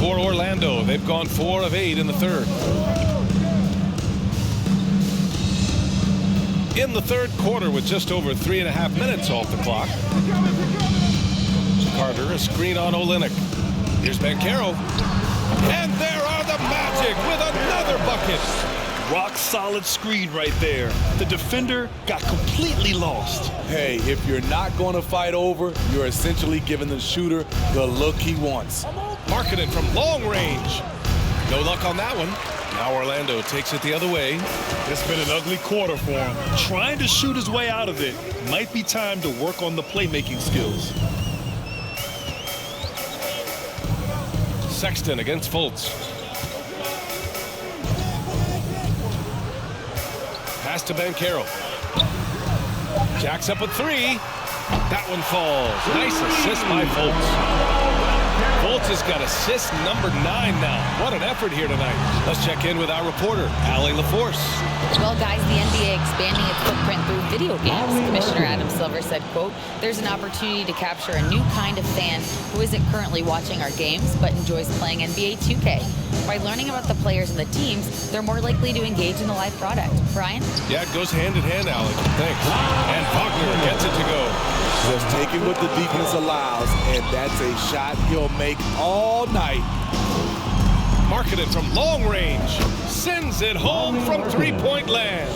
For Orlando, they've gone 4 of 8 in the third. In the third quarter with just over 3.5 minutes off the clock. Carter, a screen on Olynyk. Here's Banchero. And there are the Magic with another bucket. Rock solid screen right there. The defender got completely lost. Hey, if you're not going to fight over, you're essentially giving the shooter the look he wants. Markkanen from long range. No luck on that one. Now Orlando takes it the other way. It's been an ugly quarter for him. Trying to shoot his way out of it. Might be time to work on the playmaking skills. Sexton against Fultz. Pass to Banchero. Jacks up a 3. That one falls. Nice assist by Fultz. Fultz has got assist number 9 now. What an effort here tonight. Let's check in with our reporter, Allie LaForce. Well, guys, the NBA expanding its footprint through video games. Commissioner Adam Silver said, quote, "There's an opportunity to capture a new kind of fan who isn't currently watching our games but enjoys playing NBA 2K. By learning about the players and the teams, they're more likely to engage in the live product." Brian? Yeah, it goes hand in hand, Allie. Thanks. And Wagner gets it to go. Just taking what the defense allows, and that's a shot he'll make all night. Markkanen from long range sends it home from 3-point land.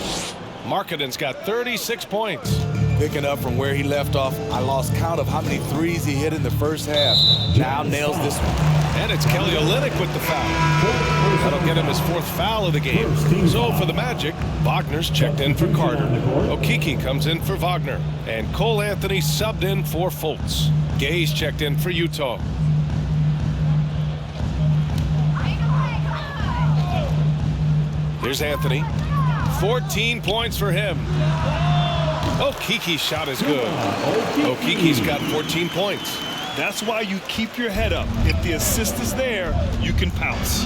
Markkanen's got 36 points. Picking up from where he left off, I lost count of how many threes he hit in the first half. Now nails this one. And it's Kelly Olynyk with the foul. That'll get him his 4th foul of the game. So for the Magic, Wagner's checked in for Carter. Okeke comes in for Wagner. And Cole Anthony subbed in for Fultz. Gay's checked in for Utah. Here's Anthony. 14 points for him. Okeke's shot is good. Okeke's got 14 points. That's why you keep your head up. If the assist is there, you can pounce.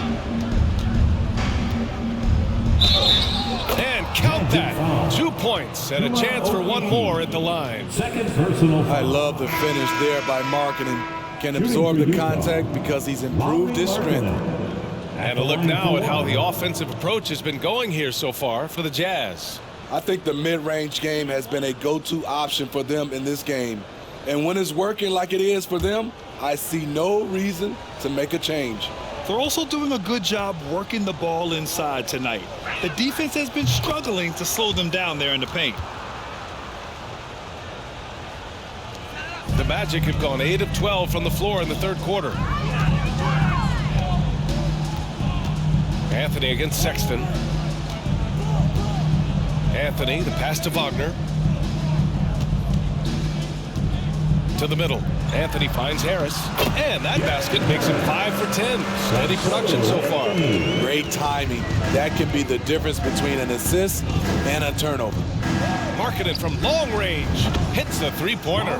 And count that. 2 points and a chance for one more at the line. I love the finish there by Markkanen. Can absorb the contact because he's improved his strength. And a look now at how the offensive approach has been going here so far for the Jazz. I think the mid-range game has been a go-to option for them in this game. And when it's working like it is for them, I see no reason to make a change. They're also doing a good job working the ball inside tonight. The defense has been struggling to slow them down there in the paint. The Magic have gone 8 of 12 from the floor in the third quarter. Anthony against Sexton. Anthony, the pass to Wagner. To the middle. Anthony finds Harris. And that basket makes him 5 for 10. Steady production so far. Great timing. That can be the difference between an assist and a turnover. Markkanen from long range hits the three-pointer.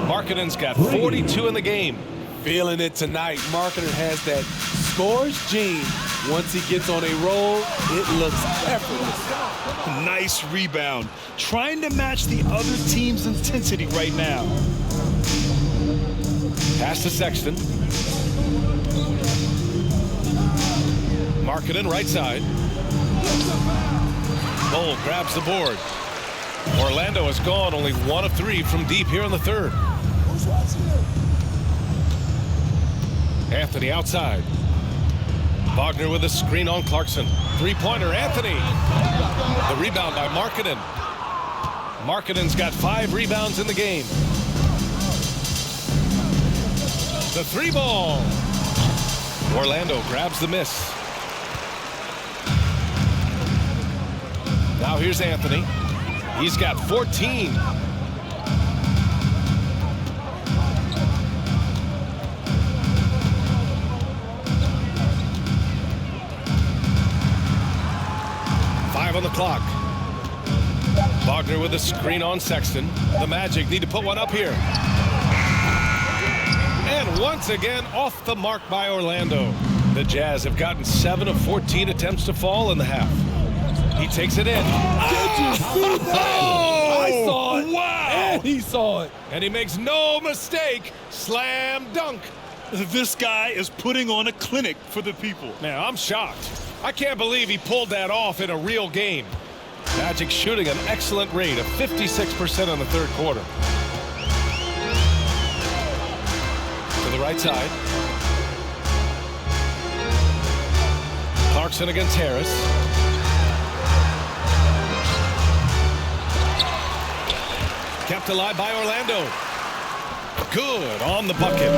Markkanen's got 42 in the game. Feeling it tonight. Markkanen has that scores gene. Once he gets on a roll, it looks effortless. Nice rebound. Trying to match the other team's intensity right now. Pass to Sexton. Markkanen right side. Bull grabs the board. Orlando has gone only 1 of 3 from deep here in the third. Anthony outside. Wagner with a screen on Clarkson. Three-pointer, Anthony. The rebound by Markkanen. Markkanen's got 5 rebounds in the game. The 3-ball. Orlando grabs the miss. Now here's Anthony. He's got 14. On the clock. Wagner with a screen on Sexton. The Magic need to put one up here. And once again off the mark by Orlando. The Jazz have gotten 7 of 14 attempts to fall in the half. He takes it in. Oh! I saw it. Wow! And he saw it. And he makes no mistake. Slam dunk. This guy is putting on a clinic for the people. Man, I'm shocked. I can't believe he pulled that off in a real game. Magic shooting an excellent rate of 56% in the third quarter. To the right side. Clarkson against Harris. Kept alive by Orlando. Good on the bucket.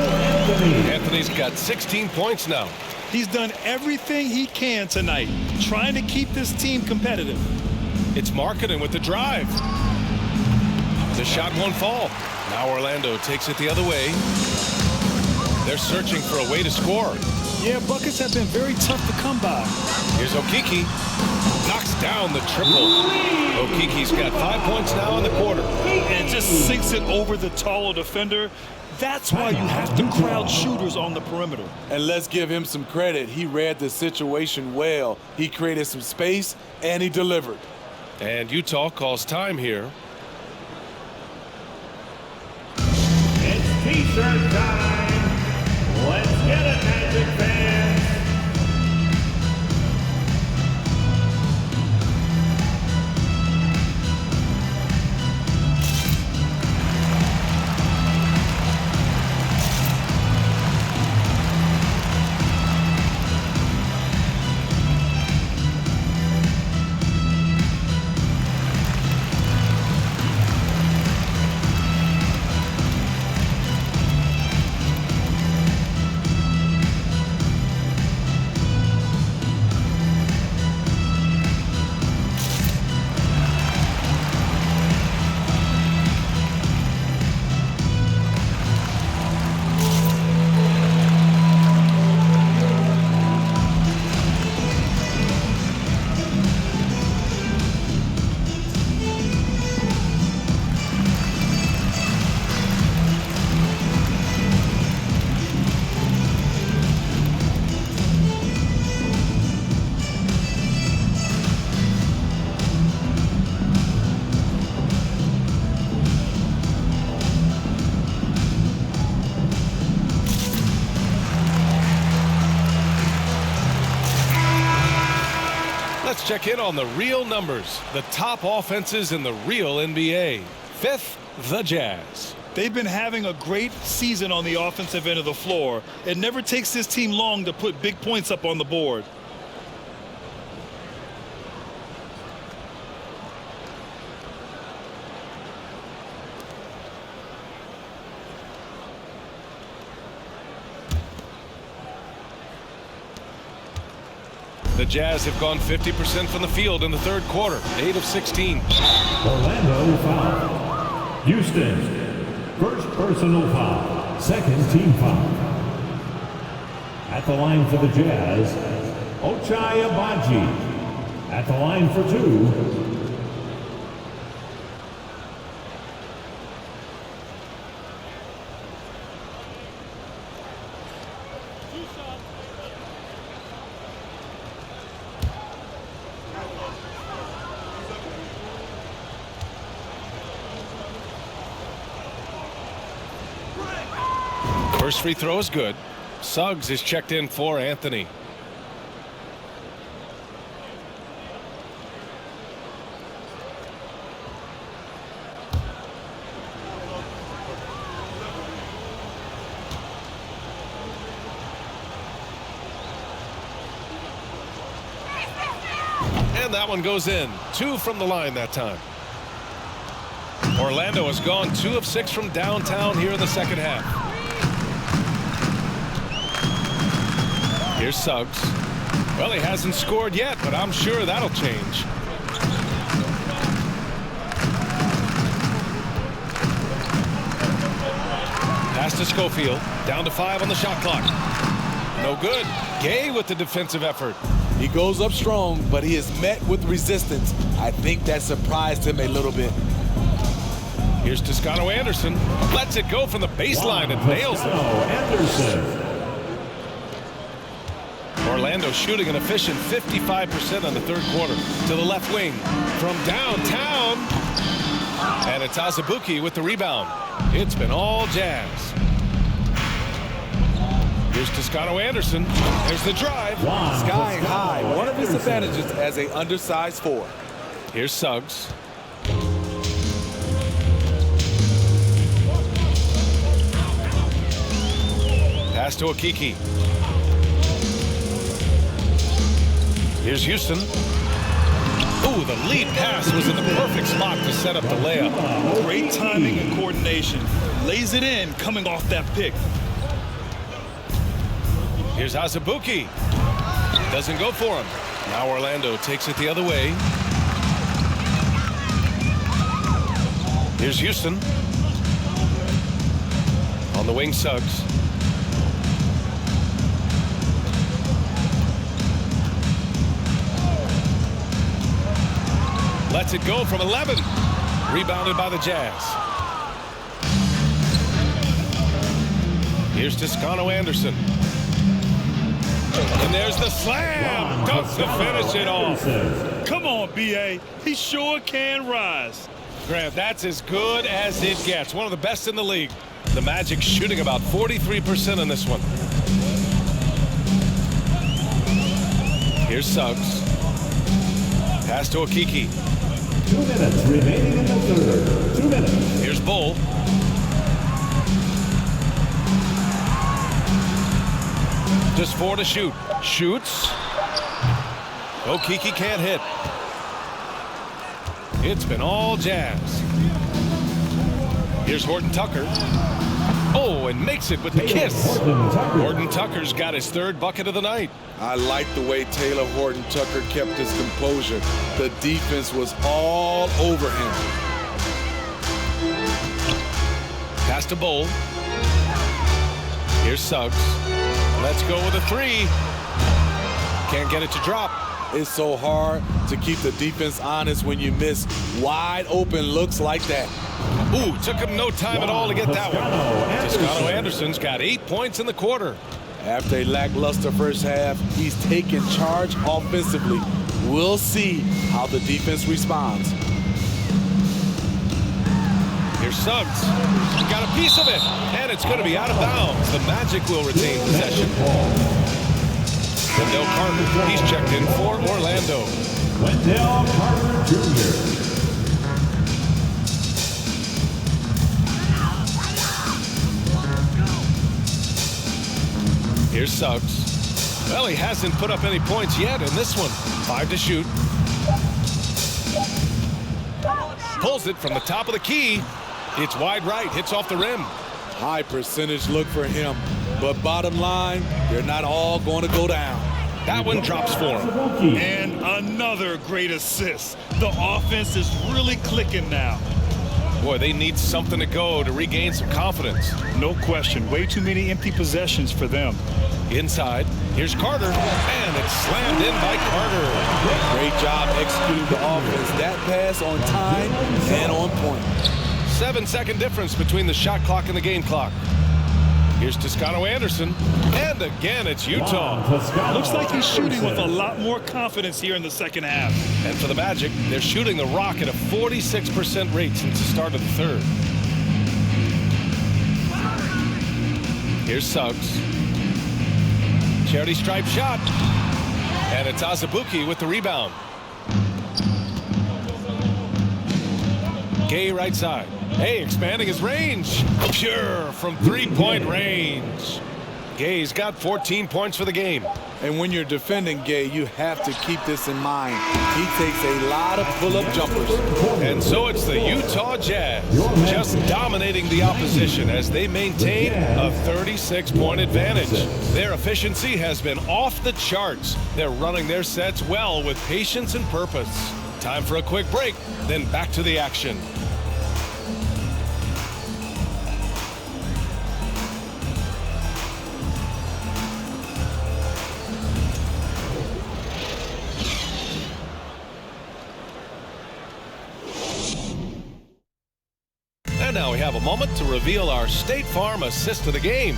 Anthony's got 16 points now. He's done everything he can tonight, trying to keep this team competitive. It's Markkanen with the drive. The shot won't fall. Now Orlando takes it the other way. They're searching for a way to score. Yeah, buckets have been very tough to come by. Here's Okeke. Knocks down the triple. Okeke's got 5 points now in the quarter. And just sinks it over the taller defender. That's why you have to crowd shooters on the perimeter. And let's give him some credit. He read the situation well. He created some space, and he delivered. And Utah calls time here. It's T-shirt time. Let's get it, Magic fans. Let's check in on the real numbers. The top offenses in the real NBA. Fifth, the Jazz. They've been having a great season on the offensive end of the floor. It never takes this team long to put big points up on the board. The Jazz have gone 50% from the field in the third quarter, 8 of 16. Orlando foul. Houston, first personal foul, second team foul. At the line for the Jazz, Ochai Agbaji. At the line for two, First free throw is good. Suggs is checked in for Anthony. And that one goes in. 2 from the line that time. Orlando has gone 2 of 6 from downtown here in the second half. Here's Suggs. Well, he hasn't scored yet, but I'm sure that'll change. Pass to Schofield. Down to 5 on the shot clock. No good. Gay with the defensive effort. He goes up strong, but he is met with resistance. I think that surprised him a little bit. Here's Toscano Anderson. Lets it go from the baseline and nails it. Anderson. Orlando shooting an efficient 55% on the third quarter. To the left wing from downtown. And it's Azubuike with the rebound. It's been all Jazz. Here's Toscano Anderson. There's the drive. Sky high. One of his advantages as an undersized 4. Here's Suggs. Pass to Okeke. Here's Houston. Ooh, the lead pass was in the perfect spot to set up the layup. Great timing and coordination. Lays it in coming off that pick. Here's Azubuike. Doesn't go for him. Now Orlando takes it the other way. Here's Houston. On the wing, Suggs. Lets it go from 11. Rebounded by the Jazz. Here's Toscano Anderson. And there's the slam. Dunk to finish it off. Come on, B.A. He sure can rise. Grant, that's as good as it gets. One of the best in the league. The Magic shooting about 43% on this one. Here's Suggs. Pass to Okeke. 2 minutes remaining in the third. 2 minutes. Here's Bull. Just 4 to shoot. Shoots. Okeke can't hit. It's been all Jazz. Here's Horton Tucker. Oh, and makes it with the kiss. Horton Tucker's got his 3rd bucket of the night. I like the way Taylor Horton Tucker kept his composure. The defense was all over him. Pass to Bull. Here's Suggs. Let's go with a 3. Can't get it to drop. It's so hard to keep the defense honest when you miss wide open looks like that. Ooh, took him no time at all to get that one. Toscano Anderson's got 8 points in the quarter. After a lackluster first half, he's taken charge offensively. We'll see how the defense responds. Here's Suggs. He got a piece of it, and it's going to be out of bounds. The Magic will retain possession. Wendell Carter, he's checked in for Orlando. Wendell Carter Jr. Here's Suggs. Well, he hasn't put up any points yet in this one. 5 to shoot. Pulls it from the top of the key. It's wide right, hits off the rim. High percentage look for him. But bottom line, they're not all going to go down. That one drops for him. And another great assist. The offense is really clicking now. Boy, they need something to go to regain some confidence. No question. Way too many empty possessions for them. Inside, here's Carter, and it's slammed in by Carter. Great job executing the offense. That pass on time and on point. 7-second difference between the shot clock and the game clock. Here's Toscano Anderson, and again it's Utah. Looks like he's shooting with a lot more confidence here in the second half. And for the Magic, they're shooting the rock at a 46% rate since the start of the third. Here's Suggs. Charity stripe shot. And it's Azubuike with the rebound. Gay right side. Hey, expanding his range. Pure from three-point range. Gay's got 14 points for the game. And when you're defending Gay, you have to keep this in mind. He takes a lot of pull-up jumpers. And so it's the Utah Jazz just dominating the opposition as they maintain a 36-point advantage. Their efficiency has been off the charts. They're running their sets well with patience and purpose. Time for a quick break, then back to the action. And now we have a moment to reveal our State Farm assist of the game.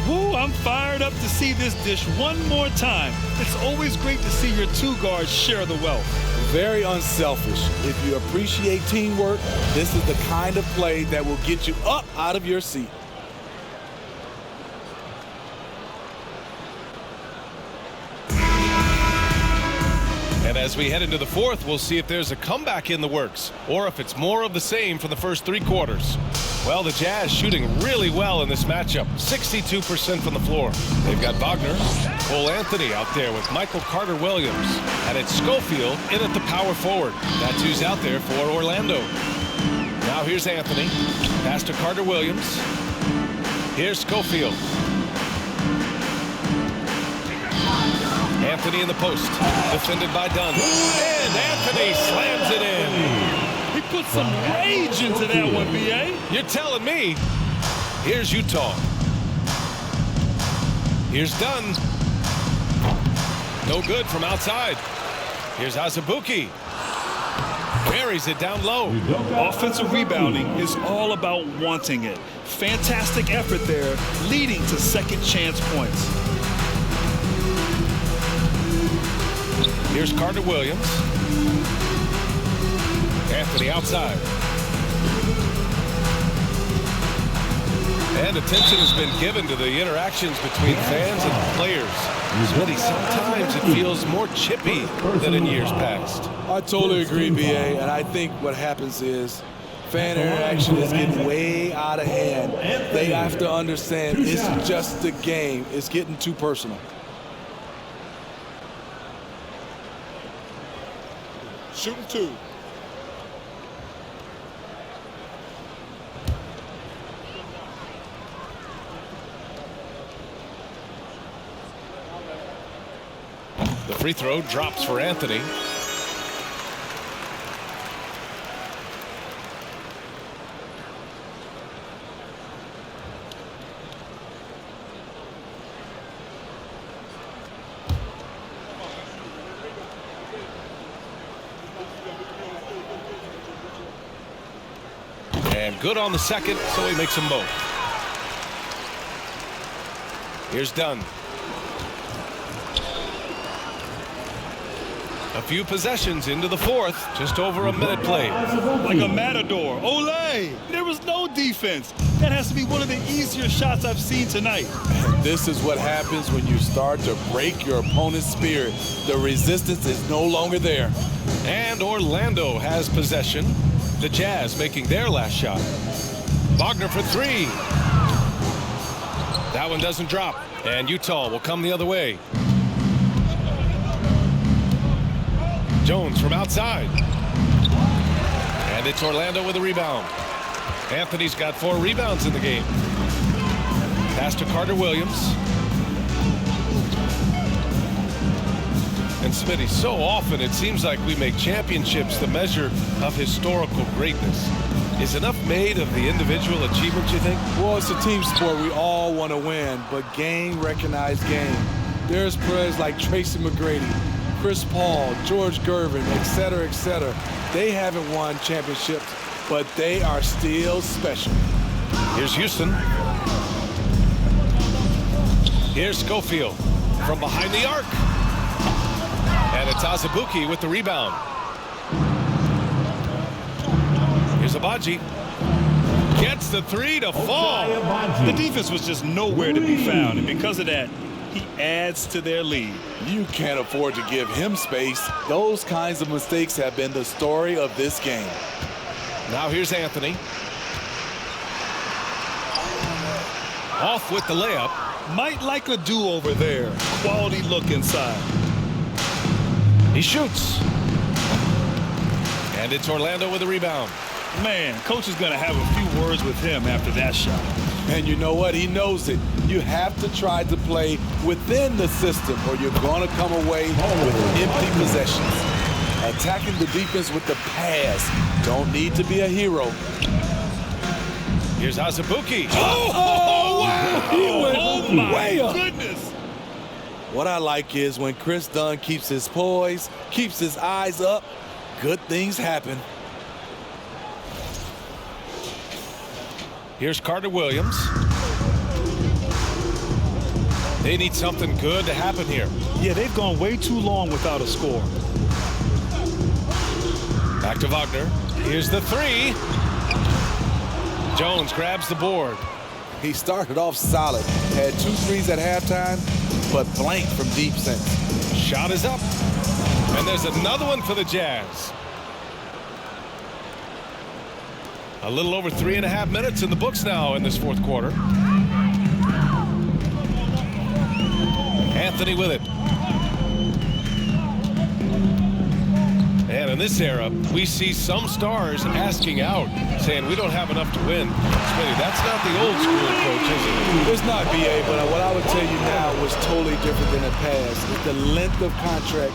Woo, I'm fired up to see this dish one more time. It's always great to see your two guards share the wealth. Very unselfish. If you appreciate teamwork, this is the kind of play that will get you up out of your seat. And as we head into the fourth, we'll see if there's a comeback in the works or if it's more of the same for the first 3 quarters. Well, the Jazz shooting really well in this matchup, 62% from the floor. They've got Wagner, Cole Anthony out there with Michael Carter-Williams, and it's Schofield in at the power forward. That's who's out there for Orlando. Now here's Anthony, pass to Carter-Williams. Here's Schofield. Anthony in the post, defended by Dunn. And Anthony slams it in. He put some rage into that one, B.A. You're telling me. Here's Utah. Here's Dunn. No good from outside. Here's Azubuike. Buries it down low. Offensive rebounding is all about wanting it. Fantastic effort there, leading to second chance points. Here's Carter-Williams. Anthony outside. And attention has been given to the interactions between fans and players. Smitty, sometimes it feels more chippy than in years past. I totally agree, B.A., and I think what happens is fan interaction is getting way out of hand. They have to understand it's just a game. It's getting too personal. Shooting 2. The free throw drops for Anthony. And good on the second, so he makes them both. Here's Dunn. A few possessions into the fourth, just over a minute played. Like a matador. Olay! There was no defense. That has to be one of the easier shots I've seen tonight. And this is what happens when you start to break your opponent's spirit. The resistance is no longer there. And Orlando has possession. The Jazz making their last shot. Wagner for three. That one doesn't drop. And Utah will come the other way. Jones from outside. And it's Orlando with a rebound. Anthony's got 4 rebounds in the game. Pass to Carter Williams. And Smitty, so often it seems like we make championships the measure of historical greatness. Is enough made of the individual achievements, you think? Well, it's a team sport. We all want to win, but game recognized game. There's players like Tracy McGrady, Chris Paul, George Gervin, et cetera, they haven't won championships, but they are still special. Here's Houston. Here's Schofield from behind the arc. And it's Azubuike with the rebound. Here's Abaji. Gets the three to fall. The defense was just nowhere to be found, and because of that, he adds to their lead. You can't afford to give him space. Those kinds of mistakes have been the story of this game. Now here's Anthony. Off with the layup. Might like a do-over there. Quality look inside. He shoots. And it's Orlando with a rebound. Man, coach is going to have a few words with him after that shot. And you know what? He knows it. You have to try to play within the system or you're going to come away with empty possessions. Attacking the defense with the pass. Don't need to be a hero. Here's Azubuike. Oh, wow. He went way up. Goodness. What I like is when Chris Dunn keeps his poise, keeps his eyes up, good things happen. Here's Carter Williams. They need something good to happen here. Yeah, they've gone way too long without a score. Back to Wagner. Here's the three. Jones grabs the board. He started off solid. Had 2 threes at halftime, but blanked from deep sense. Shot is up. And there's another one for the Jazz. A little over 3.5 minutes in the books now in this fourth quarter. Anthony with it. And in this era, we see some stars asking out, saying we don't have enough to win. Smitty, that's not the old school approach, is it? It's not, BA, but what I would tell you now was totally different than the past. It's the length of contract.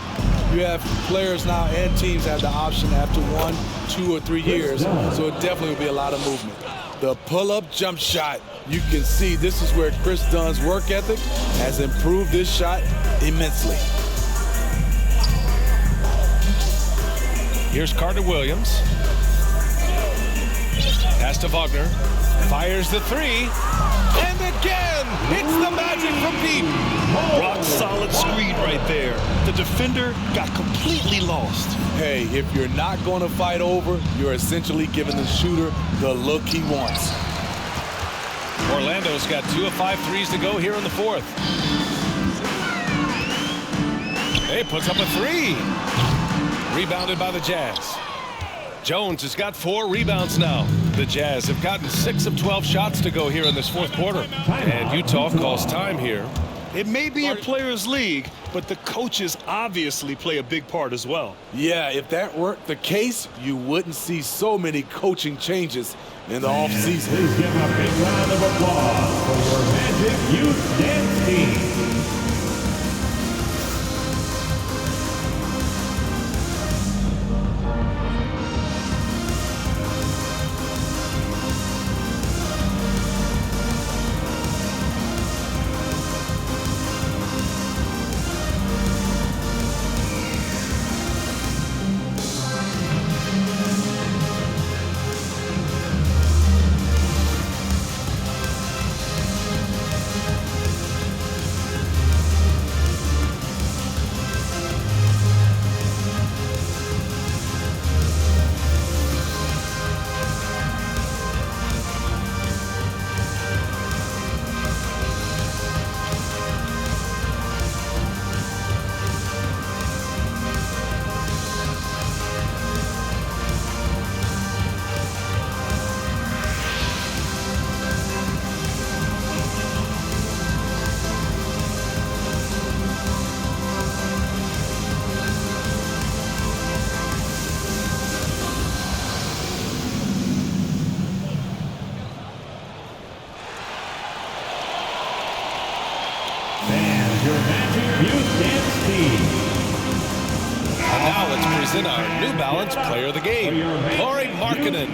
You have players now and teams have the option after 1, 2, or 3 years, so it definitely will be a lot of movement. The pull-up jump shot, you can see this is where Chris Dunn's work ethic has improved this shot immensely. Here's Carter Williams. Pass to Wagner. Fires the three. And again, it's the magic from deep. Rock solid screen right there. The defender got completely lost. Hey, if you're not going to fight over, you're essentially giving the shooter the look he wants. Orlando's got 2 of 5 threes to go here in the fourth. Hey, puts up a three. Rebounded by the Jazz. Jones has got 4 rebounds now. The Jazz have gotten 6 of 12 shots to go here in this fourth quarter. And Utah calls time here. It may be a players' league, but the coaches obviously play a big part as well. Yeah, if that weren't the case, you wouldn't see so many coaching changes in the offseason. Please give a big round of applause for your Magic Youth Dance Team. Clarkson, our New Balance player of the game. Lauri Markkanen.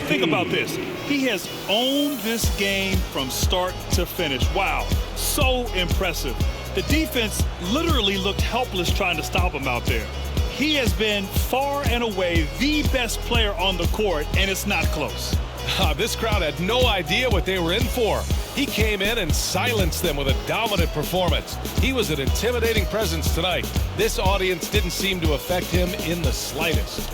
Think about this. He has owned this game from start to finish. Wow, so impressive. The defense literally looked helpless trying to stop him out there. He has been far and away the best player on the court, and it's not close. This crowd had no idea what they were in for. He came in and silenced them with a dominant performance. He was an intimidating presence tonight. This audience didn't seem to affect him in the slightest.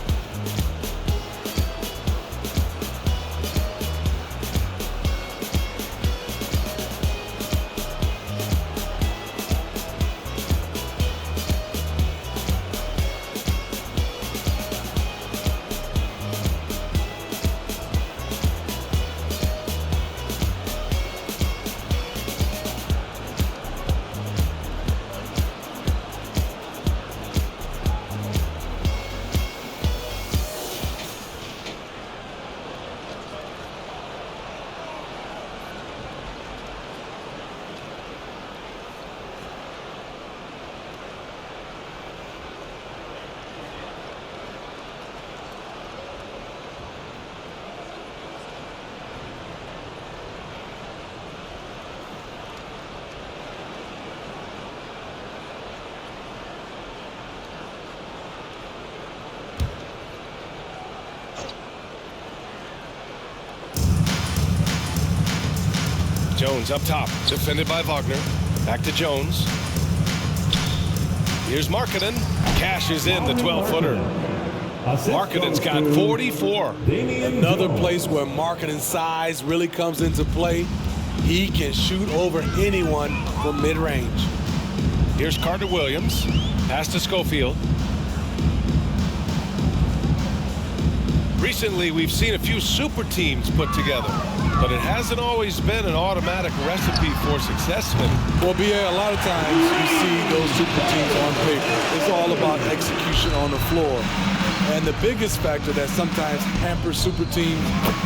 Jones up top, defended by Wagner. Back to Jones. Here's Markkanen. Cashes in the 12-footer. Markkanen's got 44. Another place where Markkanen's size really comes into play. He can shoot over anyone from mid-range. Here's Carter Williams. Pass to Schofield. Recently, we've seen a few super teams put together, but it hasn't always been an automatic recipe for success. Well, B.A., a lot of times you see those super teams on paper. It's all about execution on the floor. And the biggest factor that sometimes hampers super teams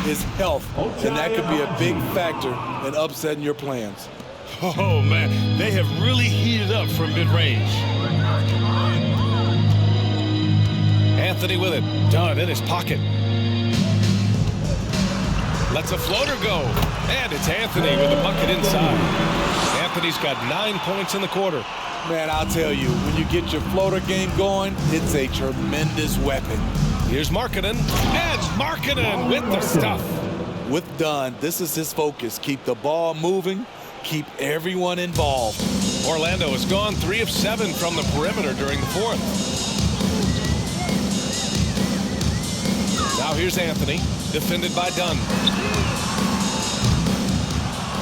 is health. And that could be a big factor in upsetting your plans. Oh, man, they have really heated up from mid-range. Anthony with it. Dunn in his pocket. Lets a floater go. And it's Anthony with the bucket inside. Anthony's got 9 points in the quarter. Man, I'll tell you, when you get your floater game going, it's a tremendous weapon. Here's Markkanen. And Markkanen with the stuff. With Dunn, this is his focus. Keep the ball moving. Keep everyone involved. Orlando has gone 3 of 7 from the perimeter during the fourth. Now here's Anthony, defended by Dunn.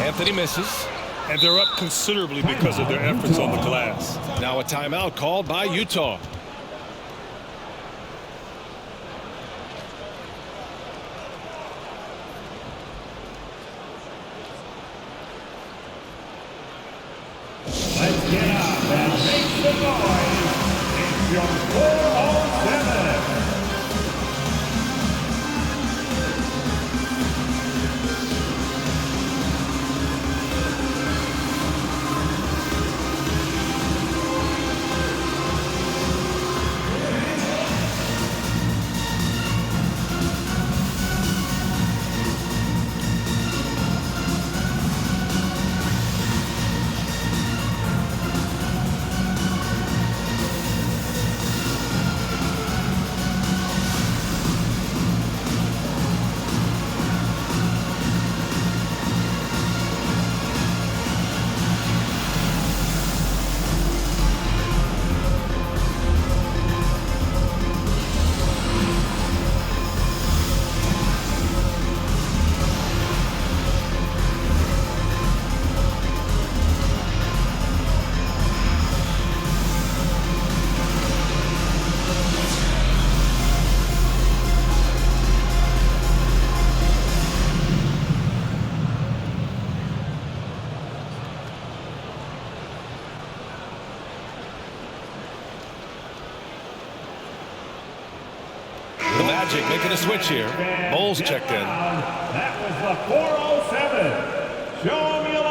Anthony misses. And they're up considerably because of their efforts on the glass. Now a timeout called by Utah. Let's get up and make some noise. It's your 407. The Magic making a switch here. Bulls checked in. That was the 407. Show me 11.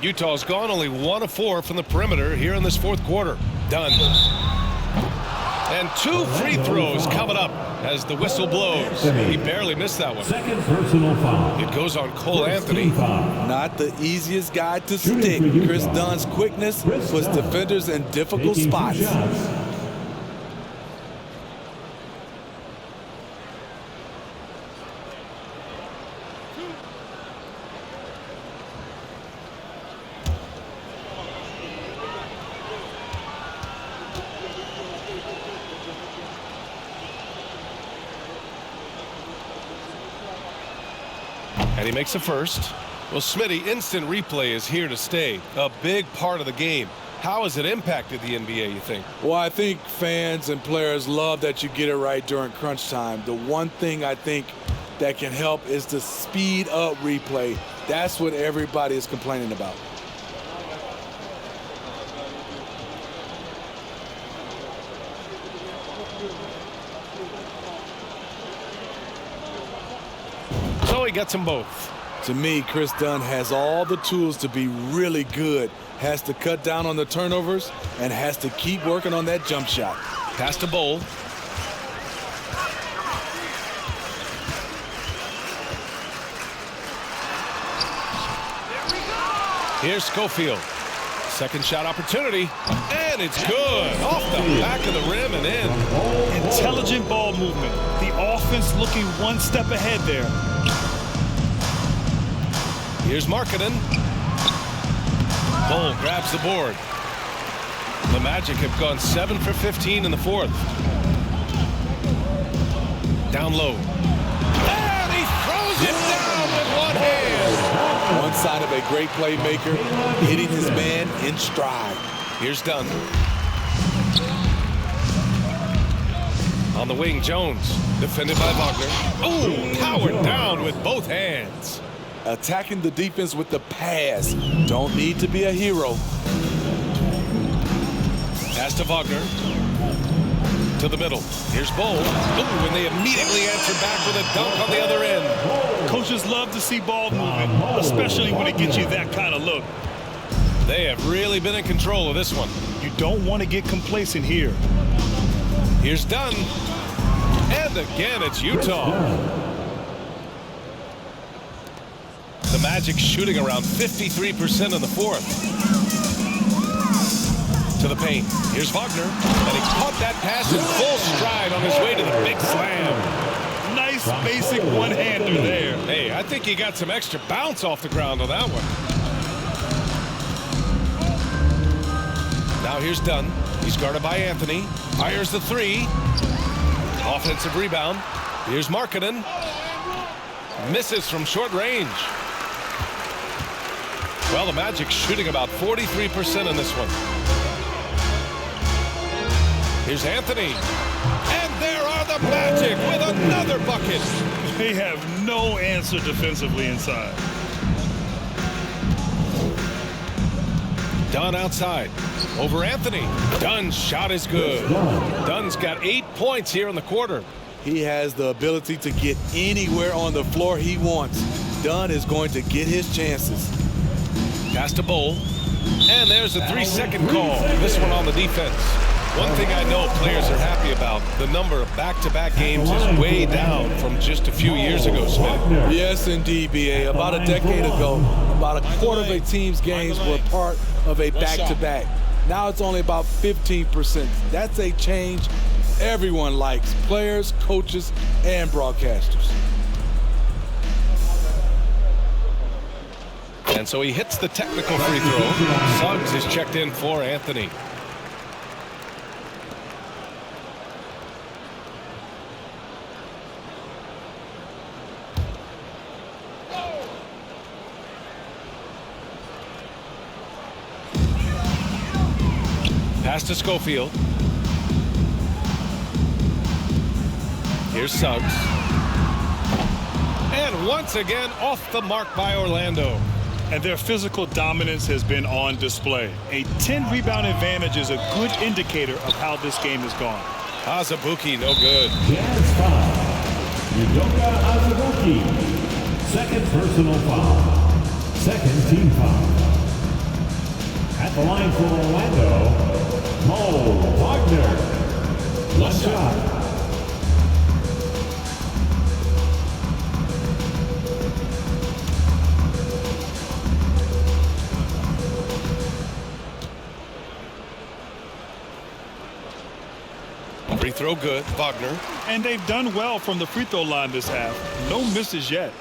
Utah's gone only 1 of 4 from the perimeter here in this fourth quarter. Done. And 2 free throws coming up as the whistle blows. He barely missed that one. Second personal foul. It goes on Cole Anthony. Not the easiest guy to stick. Chris Dunn's quickness puts defenders in difficult spots. And he makes a first. Well, Smitty, instant replay is here to stay. A big part of the game. How has it impacted the NBA, you think? Well, I think fans and players love that you get it right during crunch time. The one thing I think that can help is to speed up replay. That's what everybody is complaining about. So he gets them both. To me, Chris Dunn has all the tools to be really good. Has to cut down on the turnovers and has to keep working on that jump shot. Pass to Bowl. Here's Schofield. Second shot opportunity. And it's good. Off the back of the rim and in. Intelligent ball movement. The offense looking one step ahead there. Here's Markkanen. Bowl grabs the board. The Magic have gone 7 for 15 in the fourth. Down low. And he throws it down with one hand. One sign of a great playmaker, hitting his man in stride. Here's Dunn. On the wing, Jones. Defended by Wagner. Ooh, powered down with both hands. Attacking the defense with the pass. Don't need to be a hero. Pass to Wagner. To the middle. Here's Bowl. Ooh, and they immediately answer back with a dunk on the other end. Coaches love to see ball movement, especially when it gets you that kind of look. They have really been in control of this one. You don't want to get complacent here. Here's Dunn. And again, it's Utah. The Magic shooting around 53% in the fourth. To the paint. Here's Wagner. And he caught that pass in full stride on his way to the big slam. Nice basic one-hander there. Hey, I think he got some extra bounce off the ground on that one. Now here's Dunn. He's guarded by Anthony. Fires the three. Offensive rebound. Here's Markkanen. Misses from short range. Well, the Magic shooting about 43% in this one. Here's Anthony. And there are the Magic with another bucket. They have no answer defensively inside. Dunn outside. Over Anthony. Dunn's shot is good. Dunn's got 8 points here in the quarter. He has the ability to get anywhere on the floor he wants. Dunn is going to get his chances. Pass to Bowl. And there's a 3-second call. This one on the defense. One thing I know players are happy about, the number of back-to-back games is way down from just a few years ago, Smith. Yes, indeed, B.A. About a decade ago, about a quarter of a team's games were part of a back-to-back. Now it's only about 15%. That's a change everyone likes, players, coaches, and broadcasters. And so he hits the technical free throw. Suggs is checked in for Anthony. Pass to Schofield. Here's Suggs. And once again off the mark by Orlando. And their physical dominance has been on display. A 10-rebound advantage is a good indicator of how this game has gone. Azubuike, no good. Jazz foul. Udoka Azubuike. Second personal foul. Second team foul. the line for Orlando, Mo Wagner. Left shot. Free throw good, Wagner. And they've done well from the free throw line this half. No misses yet.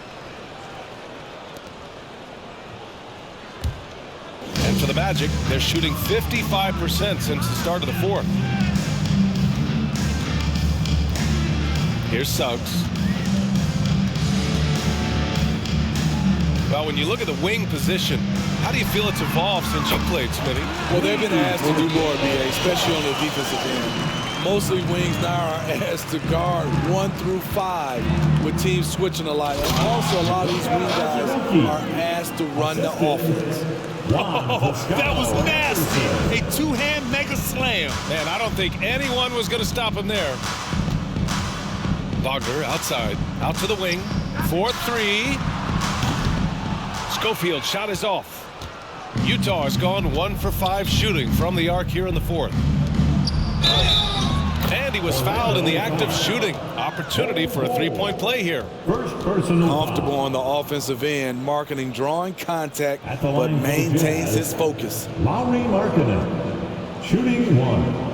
And for the Magic, they're shooting 55% since the start of the fourth. Here's Suggs. Well, when you look at the wing position, how do you feel it's evolved since you played, Smitty? Well, they've been asked to do more, BA, especially on the defensive end. Mostly wings now are asked to guard 1 through 5 with teams switching a lot. And also, a lot of these wing guys are asked to run the offense. Oh, that was nasty. A two-hand mega slam. Man, I don't think anyone was going to stop him there. Wagner outside, out to the wing, 4-3. Schofield shot is off. Utah has gone 1 for 5 shooting from the arc here in the fourth. And he was fouled in the act of shooting. Opportunity for a three-point play here. First personal Comfortable on the offensive end, Markkanen drawing contact, but maintains his focus. Lauri Markkanen, shooting 1.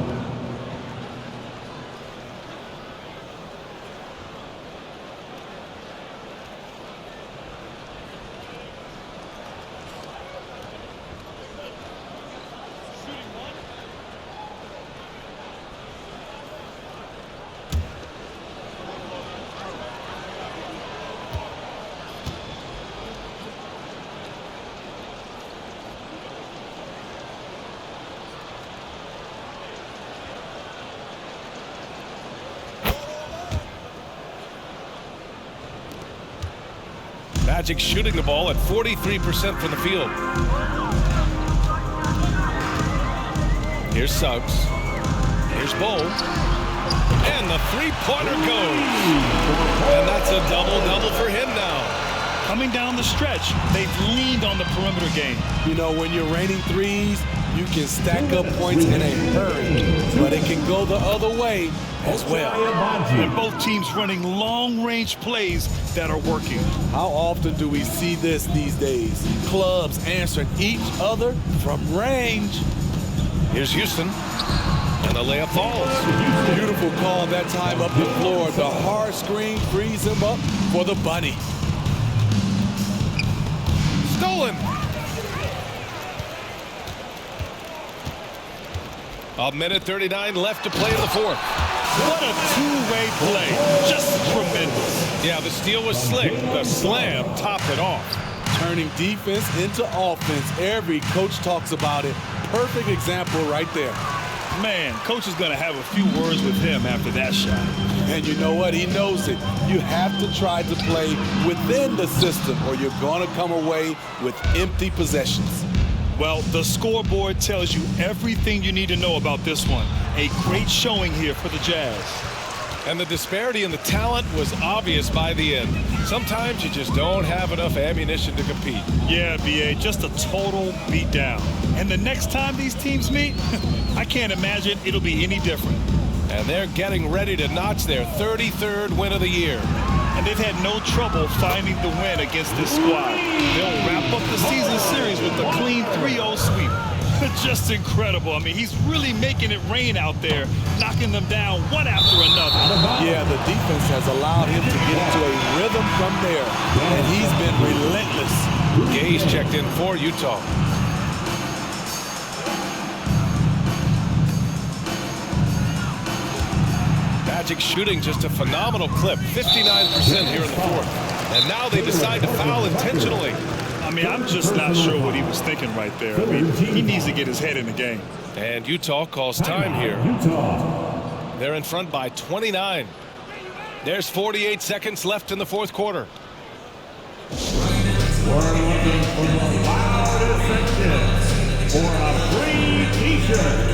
Magic shooting the ball at 43% from the field. Here's Suggs. Here's Bowl. And the three-pointer goes. And that's a double-double for him now. Coming down the stretch, they've leaned on the perimeter game. You know, when you're raining threes, you can stack up points in a hurry, but it can go the other way as well. And both teams running long-range plays that are working. How often do we see this these days? Clubs answering each other from range. Here's Houston. And the layup falls. Beautiful call that time up the floor. The hard screen frees him up for the bunny. Stolen. A minute 39 left to play in the fourth. What a two-way play. Just tremendous. Yeah, the steal was slick. The slam topped it off. Turning defense into offense. Every coach talks about it. Perfect example right there. Man, coach is going to have a few words with him after that shot. And you know what? He knows it. You have to try to play within the system or you're going to come away with empty possessions. Well, the scoreboard tells you everything you need to know about this one. A great showing here for the Jazz. And the disparity in the talent was obvious by the end. Sometimes you just don't have enough ammunition to compete. Yeah, B.A., just a total beatdown. And the next time these teams meet, I can't imagine it'll be any different. And they're getting ready to notch their 33rd win of the year. And they've had no trouble finding the win against this squad. They'll wrap up the season series with a clean 3-0 sweep. Just incredible. I mean, he's really making it rain out there, knocking them down one after another. Yeah, the defense has allowed him to get into a rhythm from there, and he's been relentless. Gage checked in for Utah. Magic shooting just a phenomenal clip, 59% here in the fourth. And now they decide to foul intentionally. I mean, I'm just not sure what he was thinking right there. I mean, he needs to get his head in the game. And Utah calls time here. They're in front by 29. There's 48 seconds left in the fourth quarter. We're looking for the loudest section for a free t-shirt.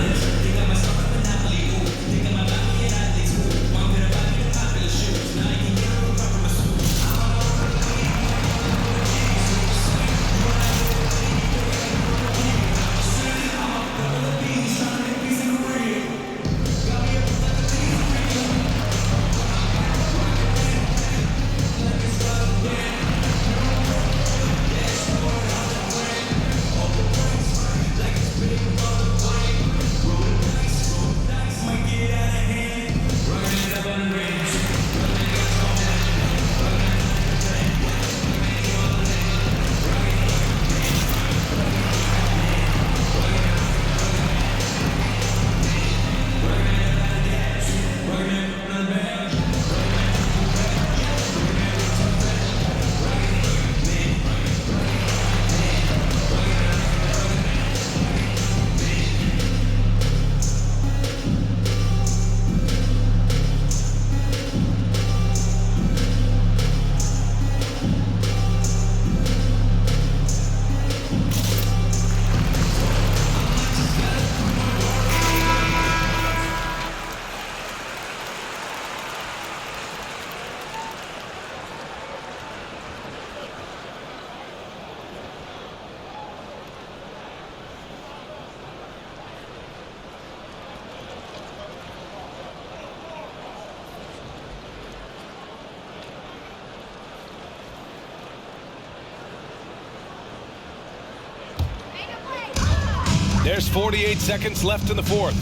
There's 48 seconds left in the fourth.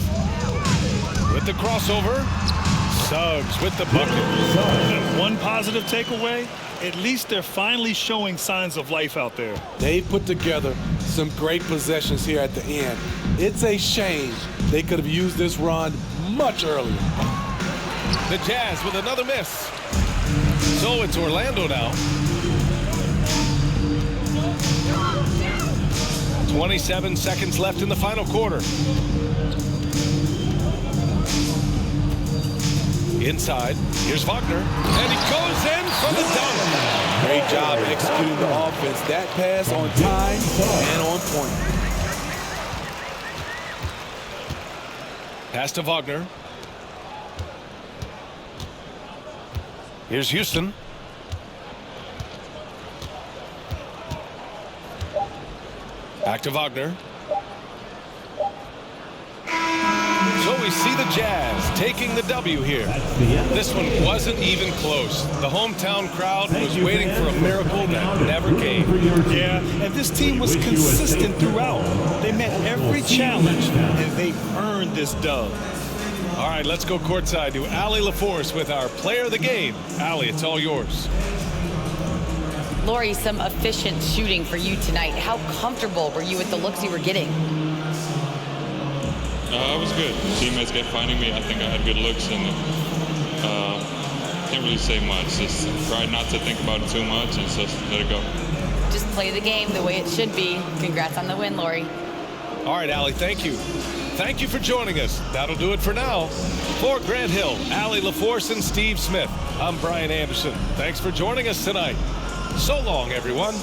With the crossover, Suggs with the bucket. And one positive takeaway, at least they're finally showing signs of life out there. They put together some great possessions here at the end. It's a shame they could have used this run much earlier. The Jazz with another miss. So it's Orlando now. 27 seconds left in the final quarter. Inside, here's Wagner, and he goes in for the dunk. Great job executing the offense. That pass on time and on point. Pass to Wagner. Here's Houston. Back to Wagner. So we see the Jazz taking the W here. This one wasn't even close. The hometown crowd was waiting for a miracle that never came. Yeah, and this team was consistent throughout. They met every challenge, and they earned this dub. All right, let's go courtside to Allie LaForce with our player of the game. Allie, it's all yours. Lori, some efficient shooting for you tonight. How comfortable were you with the looks you were getting? It was good. Teammates kept finding me. I think I had good looks, and can't really say much. Just try not to think about it too much and just let it go. Just play the game the way it should be. Congrats on the win, Lori. All right, Allie, thank you. Thank you for joining us. That'll do it for now. For Grant Hill, Allie LaForce, and Steve Smith, I'm Brian Anderson. Thanks for joining us tonight. So long, everyone.